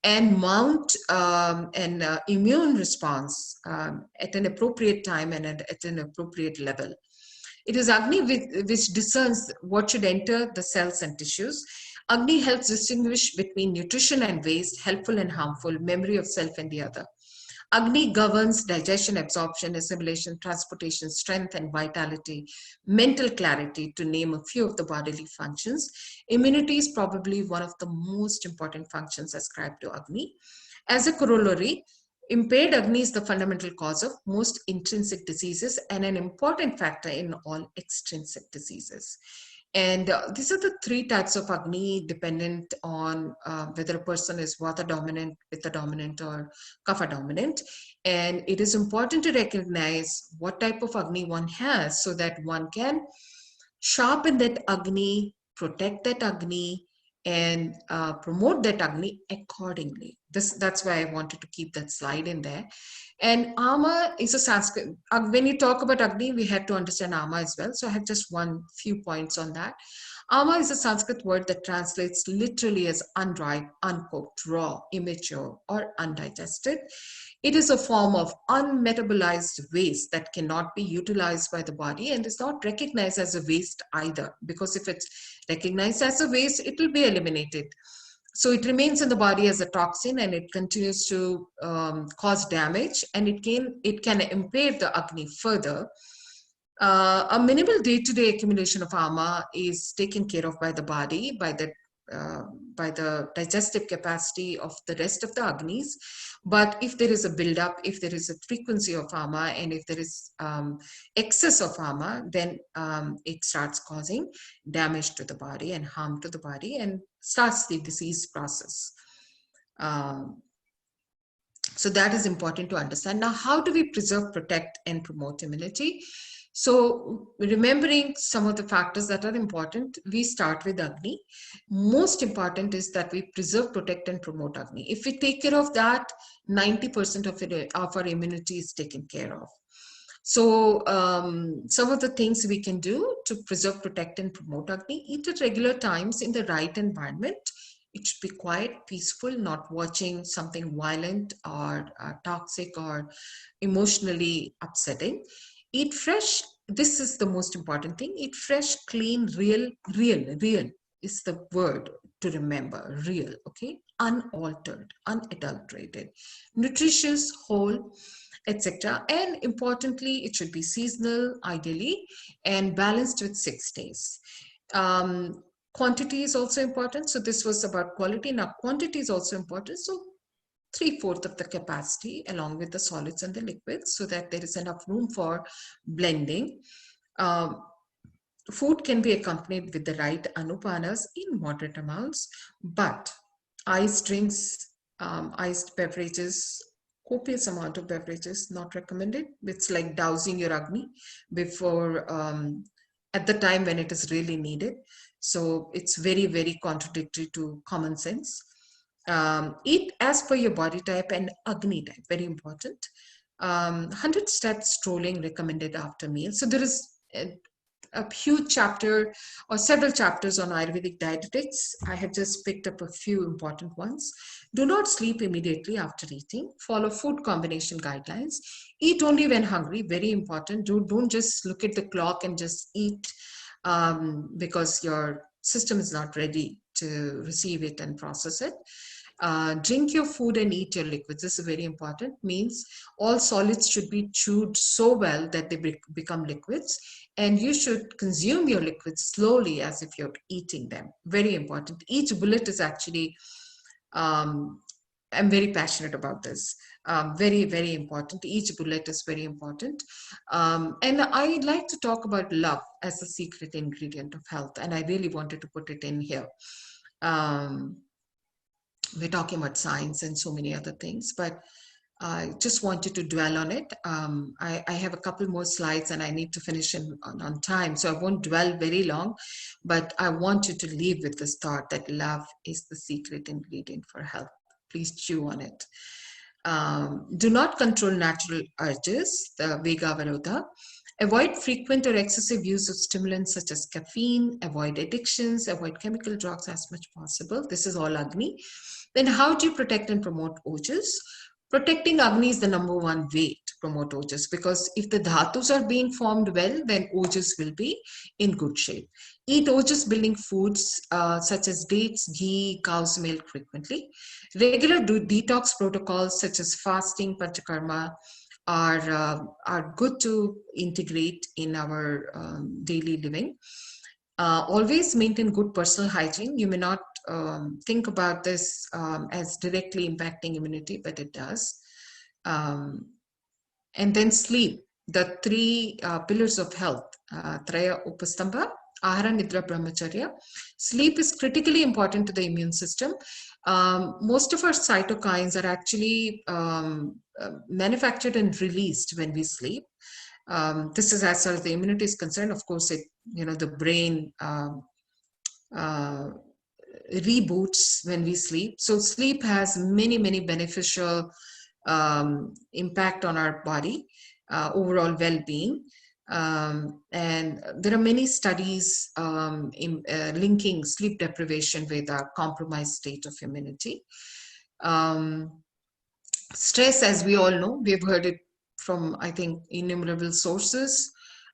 and mount an immune response at an appropriate time and at an appropriate level. It is Agni which discerns what should enter the cells and tissues. Agni helps distinguish between nutrition and waste, helpful and harmful, memory of self and the other. Agni governs digestion, absorption, assimilation, transportation, strength and vitality, mental clarity, to name a few of the bodily functions. Immunity is probably one of the most important functions ascribed to Agni. As a corollary, impaired Agni is the fundamental cause of most intrinsic diseases and an important factor in all extrinsic diseases. And these are the three types of Agni, dependent on whether a person is Vata dominant, Pitta dominant, or Kapha dominant. And it is important to recognize what type of Agni one has, so that one can sharpen that Agni, protect that Agni, and promote that Agni accordingly. That's why I wanted to keep that slide in there. And Ama is a Sanskrit. When you talk about Agni, we have to understand Ama as well. So I have just few points on that. Ama is a Sanskrit word that translates literally as unripe, uncooked, raw, immature, or undigested. It is a form of unmetabolized waste that cannot be utilized by the body and is not recognized as a waste either, because if it's recognized as a waste, it will be eliminated. So it remains in the body as a toxin, and it continues to cause damage, and it can impair the Agni further. A minimal day-to-day accumulation of Ama is taken care of by the body, by the digestive capacity of the rest of the Agnis. But if there is a buildup, if there is a frequency of Ama, and if there is excess of Ama, then it starts causing damage to the body and harm to the body, and starts the disease process. So that is important to understand. Now, how do we preserve, protect, and promote immunity? So remembering some of the factors that are important, we start with Agni. Most important is that we preserve, protect, and promote Agni. If we take care of that, 90% of our immunity is taken care of. So some of the things we can do to preserve, protect, and promote Agni: eat at regular times in the right environment. It should be quiet, peaceful, not watching something violent or toxic or emotionally upsetting. Eat fresh. This is the most important thing. Eat fresh, clean, real is the word to remember. Real, okay? Unaltered, unadulterated, nutritious, whole, etc. And importantly, it should be seasonal, ideally, and balanced with 6 days. Quantity is also important. So this was about quality. Now, quantity is also important. So 3/4 of the capacity, along with the solids and the liquids, so that there is enough room for blending. Food can be accompanied with the right anupanas in moderate amounts, but iced drinks, iced beverages, copious amount of beverages, not recommended. It's like dousing your Agni before, at the time when it is really needed. So it's very, very contradictory to common sense. Eat as per your body type and Agni type, very important. 100 steps strolling recommended after meal. So there is a huge chapter or several chapters on Ayurvedic dietetics. I have just picked up a few important ones. Do not sleep immediately after eating. Follow food combination guidelines. Eat only when hungry, very important. Don't just look at the clock and just eat because your system is not ready to receive it and process it. Drink your food and eat your liquids. This is very important. Means all solids should be chewed so well that they become liquids, and you should consume your liquids slowly as if you're eating them. Very important. Each bullet is actually, I'm very passionate about this. Very, very important. Each bullet is very important. And I'd like to talk about love as a secret ingredient of health. And I really wanted to put it in here. We're talking about science and so many other things, but I just wanted to dwell on it. I have a couple more slides and I need to finish on time, so I won't dwell very long, but I want you to leave with this thought that love is the secret ingredient for health. Please chew on it. Do not control natural urges, the Vega Varodha. Avoid frequent or excessive use of stimulants such as caffeine. Avoid addictions. Avoid chemical drugs as much possible. This is all Agni. Then how do you protect and promote Ojas? Protecting Agni is the number one way to promote Ojas, because if the dhatus are being formed well, then Ojas will be in good shape. Eat Ojas building foods such as dates, ghee, cow's milk frequently. Regular detox protocols such as fasting, panchakarma are good to integrate in our daily living. Always maintain good personal hygiene. You may not think about this as directly impacting immunity, but it does. And then sleep, the three pillars of health, Traya Upastambha, Ahara, Nidra, Brahmacharya. Sleep is critically important to the immune system. Most of our cytokines are actually manufactured and released when we sleep. This is as far as the immunity is concerned. Of course, the brain reboots when we sleep. So sleep has many, many beneficial impact on our body, overall well-being. And there are many studies linking sleep deprivation with a compromised state of immunity. Stress, as we all know, we've heard it from, I think, innumerable sources.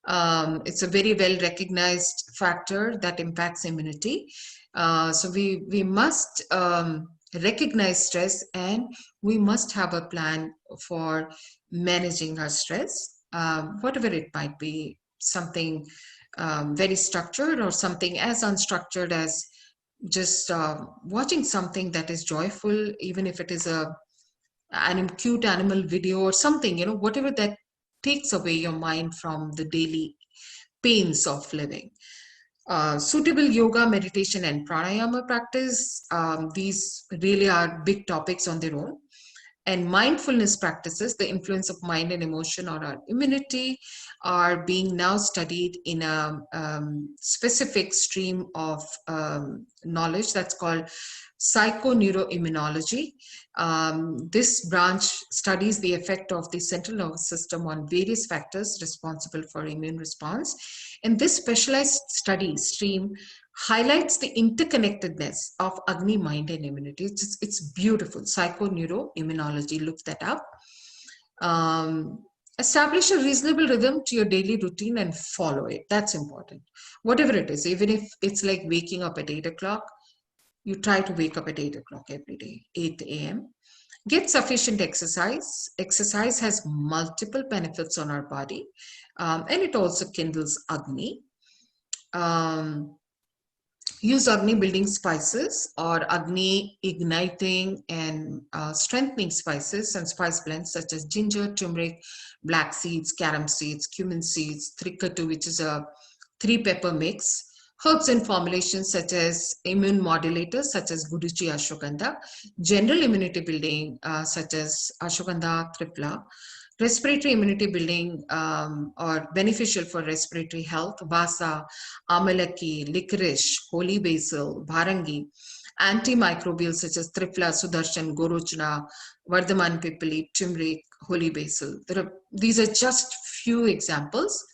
It's a very well-recognized factor that impacts immunity. So we must recognize stress, and we must have a plan for managing our stress, whatever it might be, something very structured or something as unstructured as just watching something that is joyful, even if it is an cute animal video or something, whatever that takes away your mind from the daily pains of living. Suitable yoga, meditation, and pranayama practice. These really are big topics on their own. And mindfulness practices, the influence of mind and emotion on our immunity, are being now studied in a specific stream of knowledge that's called psychoneuroimmunology. This branch studies the effect of the central nervous system on various factors responsible for immune response. And this specialized study stream highlights the interconnectedness of Agni, mind, and immunity. It's beautiful. Psychoneuroimmunology, look that up. Establish a reasonable rhythm to your daily routine and follow it. That's important. Whatever it is, even if it's like waking up at 8 o'clock, you try to wake up at 8 o'clock every day, 8 a.m. Get sufficient exercise. Exercise has multiple benefits on our body, and it also kindles Agni. Use Agni building spices or Agni igniting and strengthening spices and spice blends such as ginger, turmeric, black seeds, carom seeds, cumin seeds, trikatu, which is a 3-pepper mix. Herbs and formulations such as immune modulators such as Guduchi Ashwagandha, general immunity building such as Ashwagandha Tripla, respiratory immunity building or beneficial for respiratory health, Vasa, Amalaki, licorice, holy basil, Bharangi, antimicrobial such as Tripla, Sudarshan, Gorochna, Vardhaman Pipali, turmeric, holy basil. These are just few examples.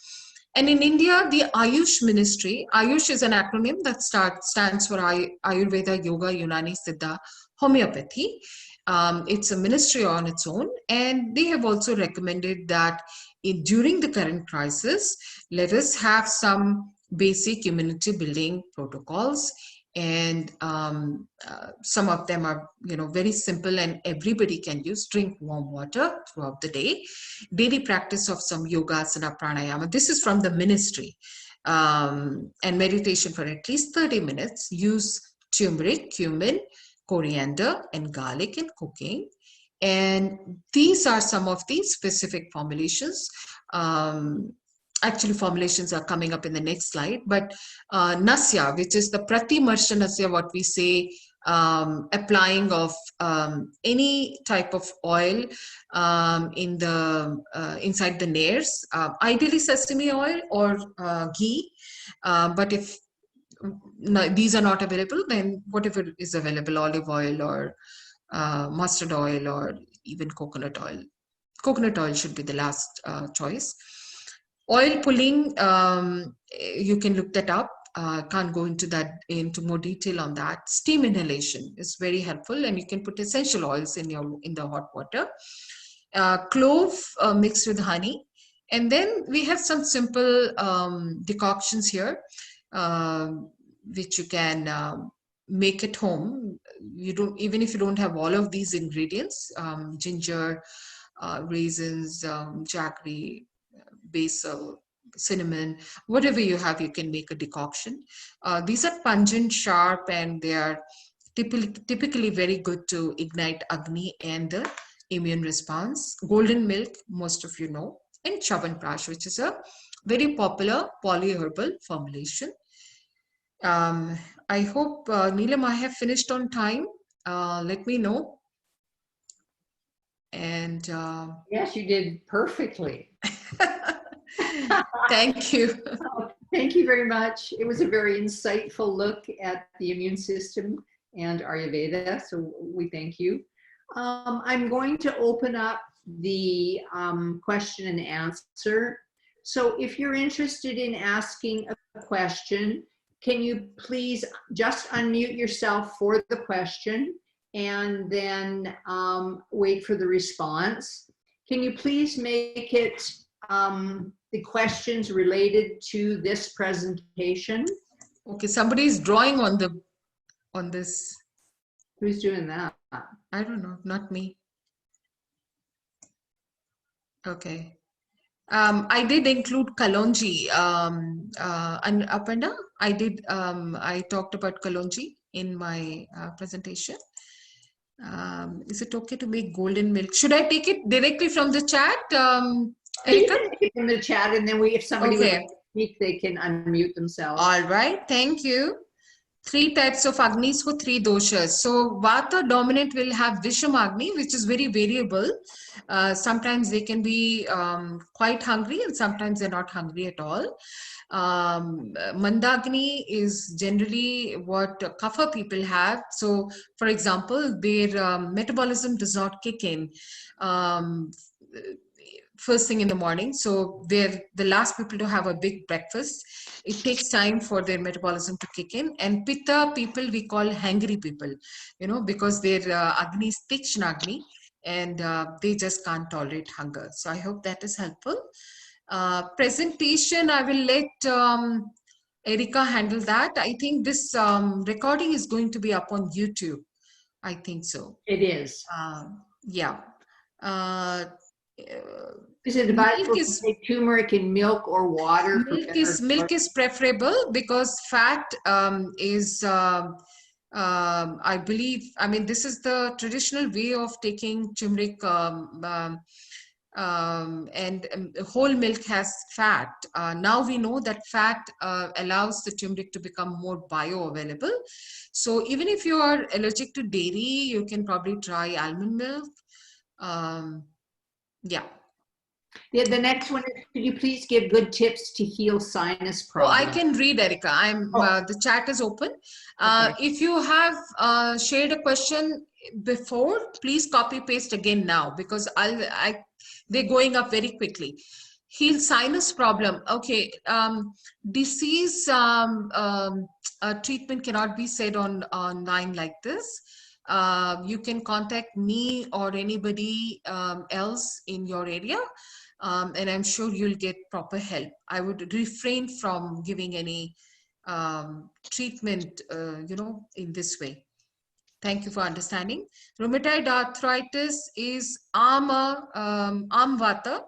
And in India, the Ayush Ministry, Ayush is an acronym that stands for Ayurveda, Yoga, Unani, Siddha, Homeopathy. It's a ministry on its own, and they have also recommended that during the current crisis, let us have some basic immunity building protocols And some of them are, very simple and everybody can use. Drink warm water throughout the day. Daily practice of some yogasana, pranayama. This is from the ministry. And meditation for at least 30 minutes. Use turmeric, cumin, coriander, and garlic in cooking. And these are some of the specific formulations. Actually, formulations are coming up in the next slide, but nasya, which is the pratimarsha nasya, what we say, applying of any type of oil in the inside the nares, ideally sesame oil or ghee, but if these are not available, then whatever is available, olive oil or mustard oil or even coconut oil. Coconut oil should be the last choice. Oil pulling, you can look that up. Can't go into more detail on that. Steam inhalation is very helpful, and you can put essential oils in the hot water. Clove mixed with honey, and then we have some simple decoctions here, which you can make at home. Even if you don't have all of these ingredients, ginger, raisins, jaggery, basil, cinnamon, whatever you have, you can make a decoction. These are pungent, sharp, and they are typically very good to ignite Agni and the immune response. Golden milk, most of you know, and Chyawanprash, which is a very popular polyherbal formulation. I hope, Neelam, I have finished on time. Let me know. And yes, you did perfectly. Thank you. Thank you very much. It was a very insightful look at the immune system and Ayurveda, so we thank you. I'm going to open up the question and answer. So if you're interested in asking a question, can you please just unmute yourself for the question and then wait for the response? Can you please make it the questions related to this presentation? Okay, somebody is drawing on this. Who's doing that? I don't know, not me. Okay. I did include Kalonji, and Apanda. I talked about Kalonji in my presentation. Is it okay to make golden milk? Should I take it directly from the chat, Erika? In the chat, and then if somebody would like to speak, they can unmute themselves. All right, thank you. 3 types of Agnis for 3 doshas. So Vata dominant will have Vishamagni, which is very variable. Sometimes they can be quite hungry, and sometimes they're not hungry at all. Mandagni is generally what Kapha people have. So, for example, their metabolism does not kick in first thing in the morning. So they're the last people to have a big breakfast. It takes time for their metabolism to kick in. And Pitta people we call hangry people, because their Agni is Tikshnagni, and they just can't tolerate hunger. So I hope that is helpful. Presentation, I will let Erika handle that. I think this recording is going to be up on YouTube. I think so. It is. Yeah. Is it about turmeric in milk or water? Milk is preferable because fat is, I believe, this is the traditional way of taking turmeric, and whole milk has fat. Now we know that fat allows the turmeric to become more bioavailable. So even if you are allergic to dairy, you can probably try almond milk. Yeah. The next one is, could you please give good tips to heal sinus problems? Oh, I can read, Erika. The chat is open. Okay. If you have shared a question before, please copy paste again now, because they're going up very quickly. Heal sinus problem. Okay. Disease treatment cannot be said online like this. You can contact me or anybody else in your area, and I'm sure you'll get proper help. I would refrain from giving any treatment, in this way. Thank you for understanding. Rheumatoid arthritis is vata.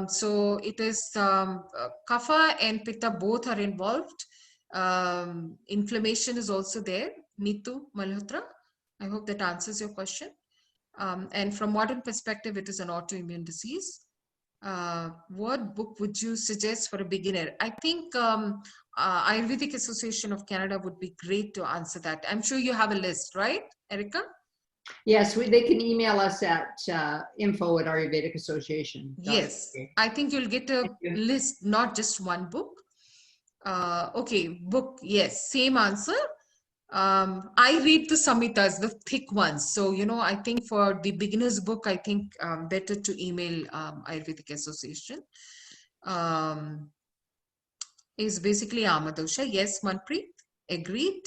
So it is kapha and pitta both are involved. Inflammation is also there. Neetu Malhotra, I hope that answers your question. And from modern perspective, it is an autoimmune disease. What book would you suggest for a beginner? I think Ayurvedic Association of Canada would be great to answer that. I'm sure you have a list, right, Erica? Yes, they can email us at info@Ayurvedic Association. Yes, I think you'll get a list, not just one book. Okay, book, yes, same answer. I read the Samhitas, the thick ones. So, I think for the beginner's book, I think better to email Ayurvedic Association. Is basically Amadosha. Yes, Manpreet, agreed.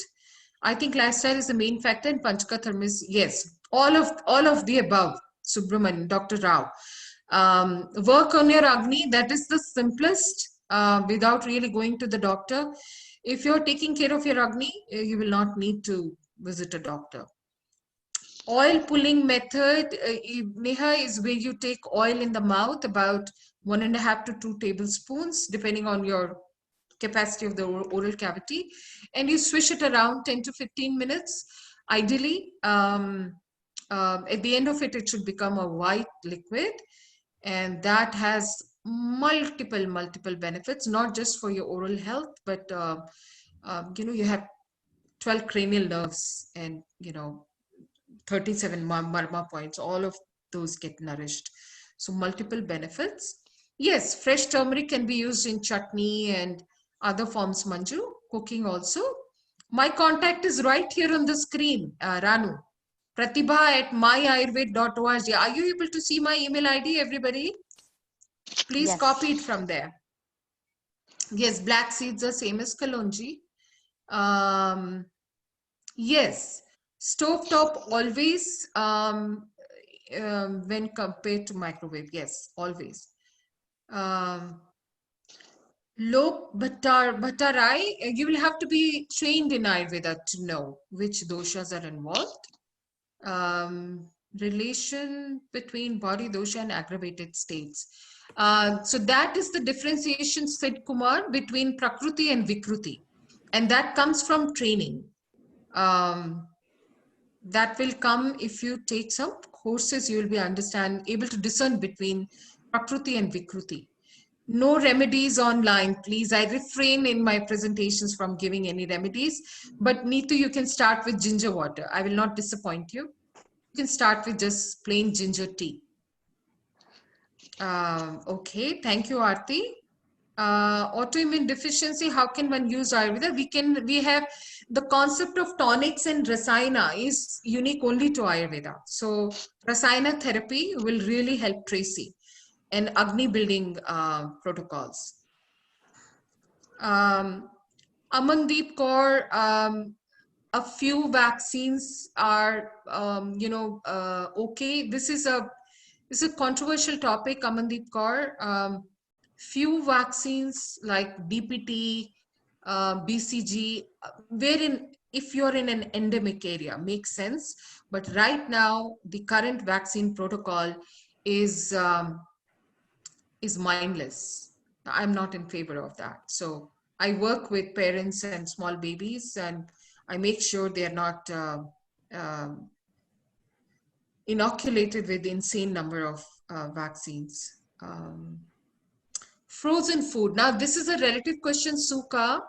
I think lifestyle is the main factor and Panchakatarma is, yes, all of the above, Subramanian, Dr. Rao. Work on your Agni, that is the simplest without really going to the doctor. If you're taking care of your Agni, you will not need to visit a doctor. Oil pulling method, Neha, is where you take oil in the mouth, about 1.5 to 2 tablespoons, depending on your capacity of the oral cavity, and you swish it around 10 to 15 minutes. Ideally, at the end of it, it should become a white liquid, and that has multiple benefits, not just for your oral health, but you have 12 cranial nerves and 37 marma points, all of those get nourished. So multiple benefits. Yes, fresh turmeric can be used in chutney and other forms, Manju, cooking also. My contact is right here on the screen, Ranu. Pratibha@myayurved.org. Are you able to see my email ID, everybody? Please Yes. copy it from there. Yes, black seeds are same as kalonji. Yes, stovetop always when compared to microwave. Yes, always. Low bhattarai, you will have to be trained in Ayurveda to know which doshas are involved. Relation between body dosha and aggravated states. So that is the differentiation, Sid Kumar, between Prakriti and Vikruti. And that comes from training. That will come if you take some courses, you will be able to discern between Prakriti and Vikruti. No remedies online, please. I refrain in my presentations from giving any remedies, but Neetu, you can start with ginger water. I will not disappoint you. You can start with just plain ginger tea. Okay, thank you, Aarti. Autoimmune deficiency, how can one use Ayurveda? We have the concept of tonics and rasayana is unique only to Ayurveda. So rasayana therapy will really help Tracy and Agni building protocols. Amandeep Kaur, a few vaccines are, okay. This is a controversial topic, Amandeep Kaur. Few vaccines like DPT, BCG, wherein if you're in an endemic area, makes sense. But right now, the current vaccine protocol is mindless. I'm not in favor of that. So I work with parents and small babies, and I make sure they are not inoculated with insane number of vaccines. Frozen food. Now, this is a relative question, Suka.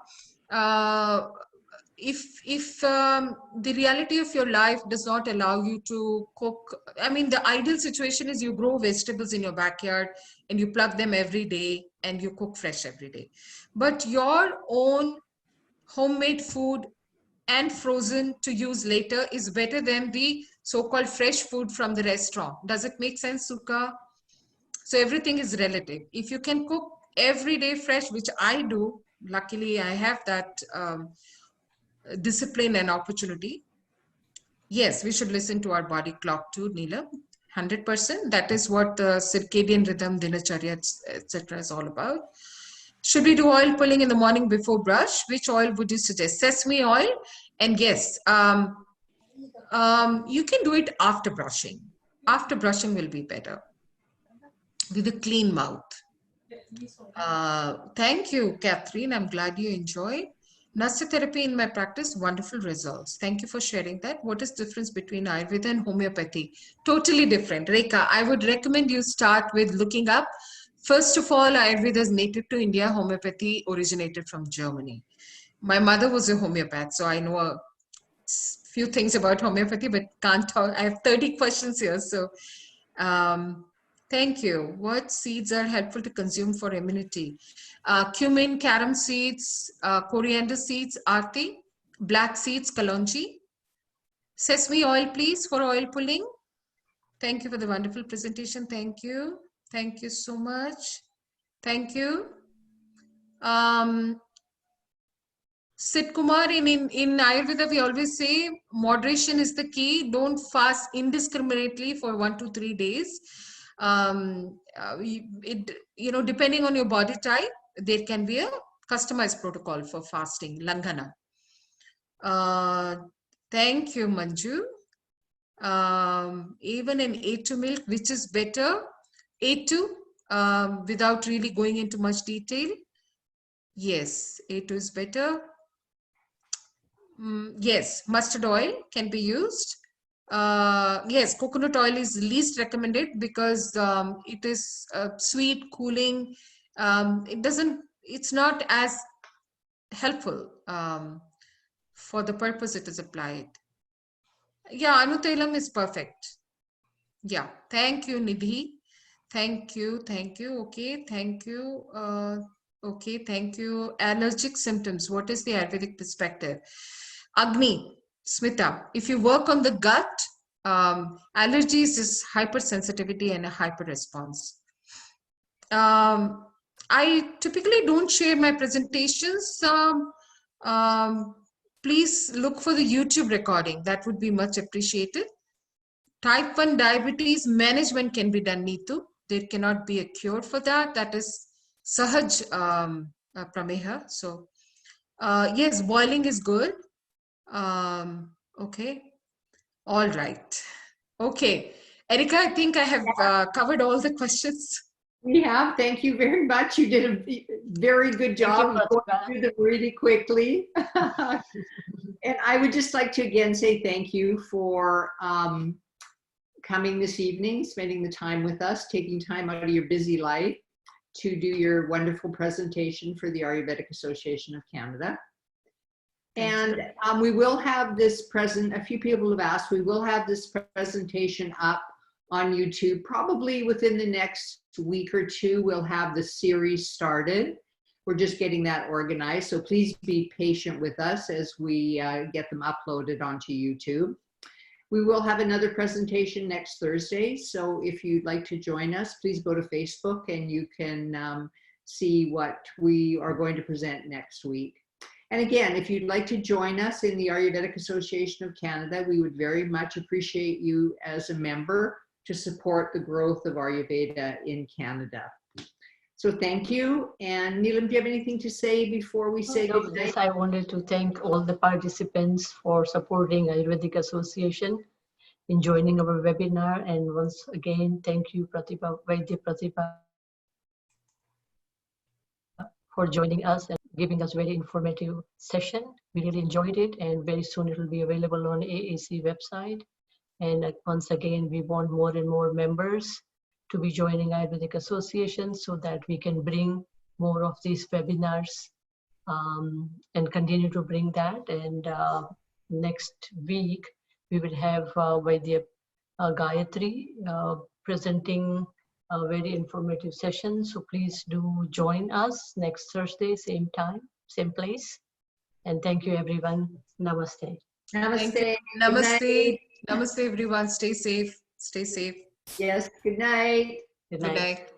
If the reality of your life does not allow you to cook, I mean, the ideal situation is you grow vegetables in your backyard and you pluck them every day and you cook fresh every day. But your own homemade food and frozen to use later is better than the so-called fresh food from the restaurant. Does it make sense, Suka? So everything is relative. If you can cook every day fresh, which I do, luckily I have that discipline and opportunity. Yes, we should listen to our body clock too, Neelam. 100%. That is what the circadian rhythm, dinacharya, etc. is all about. Should we do oil pulling in the morning before brush? Which oil would you suggest? Sesame oil? And yes, you can do it after brushing. After brushing will be better with a clean mouth. Thank you, Catherine. I'm glad you enjoyed. Nasya therapy in my practice, wonderful results. Thank you for sharing that. What is the difference between Ayurveda and homeopathy? Totally different. Rekha, I would recommend you start with looking up. First of all, Ayurveda is native to India. Homeopathy originated from Germany. My mother was a homeopath, so I know a few things about homeopathy, but can't talk. I have 30 questions here, so thank you. What seeds are helpful to consume for immunity? Cumin, carom seeds, coriander seeds, arti, black seeds, kalonji. Sesame oil, please, for oil pulling. Thank you for the wonderful presentation. Thank you. Thank you so much. Thank you. Sid Kumar, in Ayurveda, we always say moderation is the key. Don't fast indiscriminately for 1 to 3 days. Depending on your body type, there can be a customized protocol for fasting, Langhana. Thank you, Manju. Even in A2 milk, which is better? A2, without really going into much detail. Yes, A2 is better. Yes, mustard oil can be used. Yes, coconut oil is least recommended because it is sweet, cooling. It's not as helpful for the purpose it is applied. Yeah, Anutelam is perfect. Yeah, thank you, Nidhi. Thank you. Okay, thank you. Okay, thank you. Allergic symptoms. What is the Ayurvedic perspective? Agni, Smita, if you work on the gut, allergies is hypersensitivity and a hyper response. I typically don't share my presentations. Please look for the YouTube recording. That would be much appreciated. Type 1 diabetes management can be done, Neetu. There cannot be a cure for that. That is Sahaj Prameha. So, yes, boiling is good. Okay. All right. Okay. Erika, I think I have covered all the questions. We have. Thank you very much. You did a very good job of going through them really quickly. And I would just like to again say thank you for coming this evening, spending the time with us, taking time out of your busy life to do your wonderful presentation for the Ayurvedic Association of Canada. And we will have this a few people have asked, we will have this presentation up on YouTube. Probably within the next week or two, we'll have the series started. We're just getting that organized. So please be patient with us as we get them uploaded onto YouTube. We will have another presentation next Thursday. So if you'd like to join us, please go to Facebook and you can see what we are going to present next week. And again, if you'd like to join us in the Ayurvedic Association of Canada, we would very much appreciate you as a member to support the growth of Ayurveda in Canada. So thank you. And Neelam, do you have anything to say before we say goodnight? Yes, I wanted to thank all the participants for supporting Ayurvedic Association in joining our webinar. And once again, thank you, Pratibha, Vaidya Pratibha, for joining us and giving us very informative session. We really enjoyed it, and very soon it will be available on AAC website. And once again, we want more and more members to be joining Ayurvedic Association so that we can bring more of these webinars and continue to bring that. And next week, we will have Vaidya Gayatri presenting a very informative session. So please do join us next Thursday, same time, same place. And thank you, everyone. Namaste. Namaste. Namaste. Namaste, everyone. Stay safe. Stay safe. Yes. Good night. Good night. Good night.